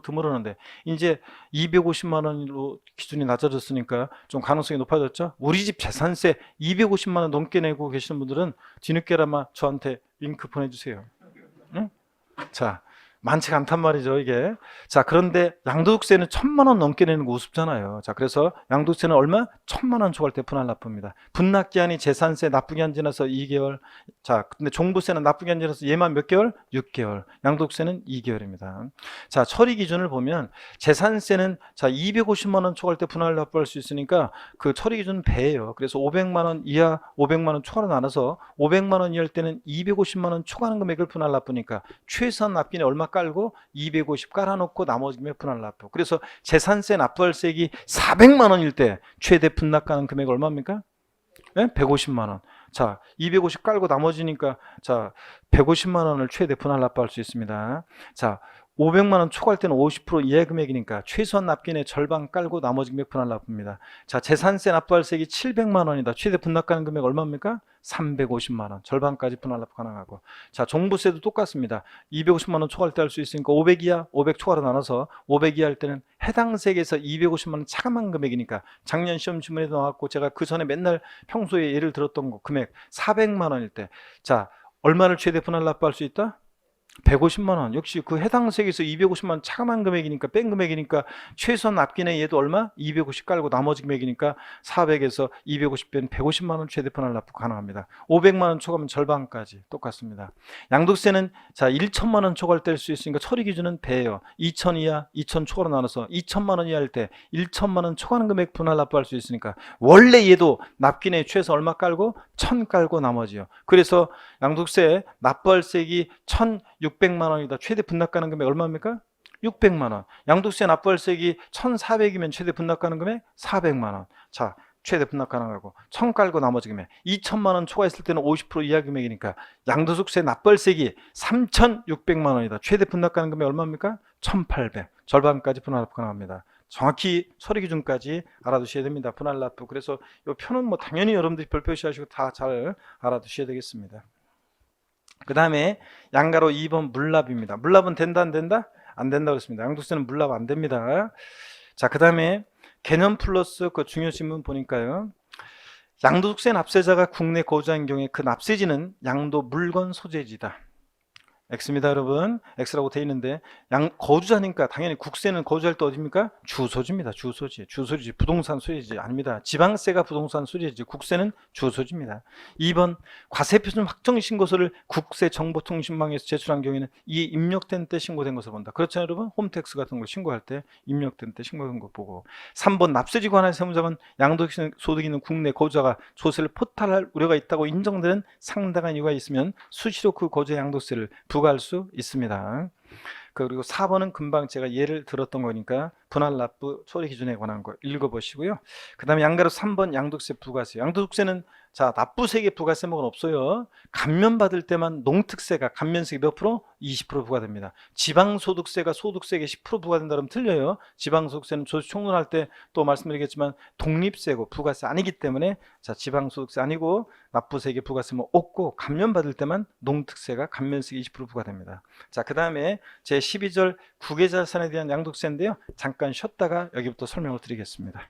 드물었는데 이제 250만 원으로 기준이 낮아졌으니까 좀 가능성이 높아졌죠. 우리 집 재산세 250만 원 넘게 내고 계시는 분들은 뒤늦게나마 저한테 링크 보내주세요. 응? 자, 많지가 않단 말이죠, 이게. 자, 그런데 양도세는 1000만 원 넘게 내는 거 우습잖아요. 자, 그래서 양도세는 얼마? 1000만 원 초과할 때 분할 납부입니다. 분납기한이 재산세 납부기한 지나서 2개월. 자, 근데 종부세는 납부기한 지나서 얘만 몇 개월? 6개월. 양도세는 2개월입니다. 자, 처리 기준을 보면 재산세는 자, 250만 원 초과할 때 분할 납부할 수 있으니까 그 처리 기준은 배예요. 그래서 500만 원 이하, 500만 원 초과로 나눠서 500만 원 이하일 때는 250만 원 초과하는 금액을 분할 납부니까 최소한 납기는 얼마 깔고 250 깔아놓고 나머지 금액 분할 납부. 그래서 재산세 납부할세액이 400만 원일 때 최대 분납 가능 금액 얼마입니까? 네? 150만 원. 자, 250 깔고 나머지니까 자, 150만 원을 최대 분할 납부할 수 있습니다. 자, 500만 원 초과할 때는 50% 이하 금액이니까 최소한 납기의 절반 깔고 나머지 금액 분할 납부입니다. 자, 재산세 납부할세액이 700만 원이다. 최대 분납 가능 금액 얼마입니까? 350만 원. 절반까지 분할 납부 가능하고. 자, 종부세도 똑같습니다. 250만 원 초과할 때 할 수 있으니까 500 이하, 500 초과로 나눠서 500 이하 할 때는 해당 세액에서 250만 원 차감한 금액이니까 작년 시험 지문에도 나왔고 제가 그 전에 맨날 평소에 예를 들었던 거 금액 400만 원일 때 자, 얼마를 최대 분할 납부할 수 있다? 150만 원. 역시 그 해당 세액에서 250만 원 차감한 금액이니까 뺀 금액이니까 최소한 납기는 얘도 얼마? 250 깔고 나머지 금액이니까 400에서 250 뺀 150만 원 최대 분할 납부 가능합니다. 500만 원 초과하면 절반까지 똑같습니다. 양도세는 자 1천만 원 초과할 때 할 수 있으니까 처리 기준은 배예요. 2천 이하, 2천 초과로 나눠서 2천만 원 이하 할 때 1천만 원 초과하는 금액 분할 납부할 수 있으니까 원래 얘도 납기내 최소 얼마 깔고 1000 깔고 나머지요. 그래서 양도세 납부할세액이 1600만 원이다. 최대 분납 가능 금액 얼마입니까? 600만 원. 양도세 납부할세액이 1400이면 최대 분납 가능 금액 400만 원. 자, 최대 분납 가능하고 1000 깔고 나머지 금액 2000만 원 초과했을 때는 50% 이하 금액이니까 양도소득세 납부할세액이 3600만 원이다. 최대 분납 가능 금액 얼마입니까? 1800. 절반까지 분할 납부 가능합니다. 정확히 처리 기준까지 알아두셔야 됩니다. 분할 납부. 그래서 이 표는 뭐 당연히 여러분들이 별표시하시고 다 잘 알아두셔야 되겠습니다. 그 다음에 양가로 2번 물납입니다. 물납은 된다 안 된다? 안 된다고 했습니다. 양도세는 물납 안 됩니다. 자, 그 다음에 개념 플러스 그 중요 질문 보니까요. 양도소득세 납세자가 국내 거주한 경우에 그 납세지는 양도 물건 소재지다. X입니다, 여러분. X라고 돼 있는데 거주자니까 당연히 국세는 거주할 때 어디입니까? 주소지입니다. 주소지. 부동산 소재지 아닙니다. 지방세가 부동산 소재지. 국세는 주소지입니다. 2번 과세표준 확정 신고서를 국세정보통신망에서 제출한 경우에는 이 입력된 때 신고된 것을 본다. 그렇잖아요, 여러분. 홈택스 같은 걸 신고할 때 입력된 때 신고된 거 보고. 3번 납세지 관할 세무자는 양도소득 있는 국내 거주자가 조세를 포탈할 우려가 있다고 인정되는 상당한 이유가 있으면 수시로 그 거주의 양도세를 부과할 수 있습니다. 그리고 4번은 금방 제가 예를 들었던 거니까 분할 납부 처리 기준에 관한 거 읽어보시고요. 그 다음에 양가로 3번 양도세 부가세. 양도세는 자 납부세액의 부가세목은 없어요. 감면받을 때만 농특세가 감면세액 몇 프로? 20% 부과됩니다. 지방소득세가 소득세액의 10% 부과된다 그러면 틀려요. 지방소득세는 조세 총론할 때 또 말씀드리겠지만 독립세고 부가세 아니기 때문에 자 지방소득세 아니고 납부세액의 부가세목 없고 감면받을 때만 농특세가 감면세액 20% 부과됩니다. 자, 그 다음에 제 12절 국외자산에 대한 양도세인데요. 잠깐 쉬었다가 여기부터 설명을 드리겠습니다.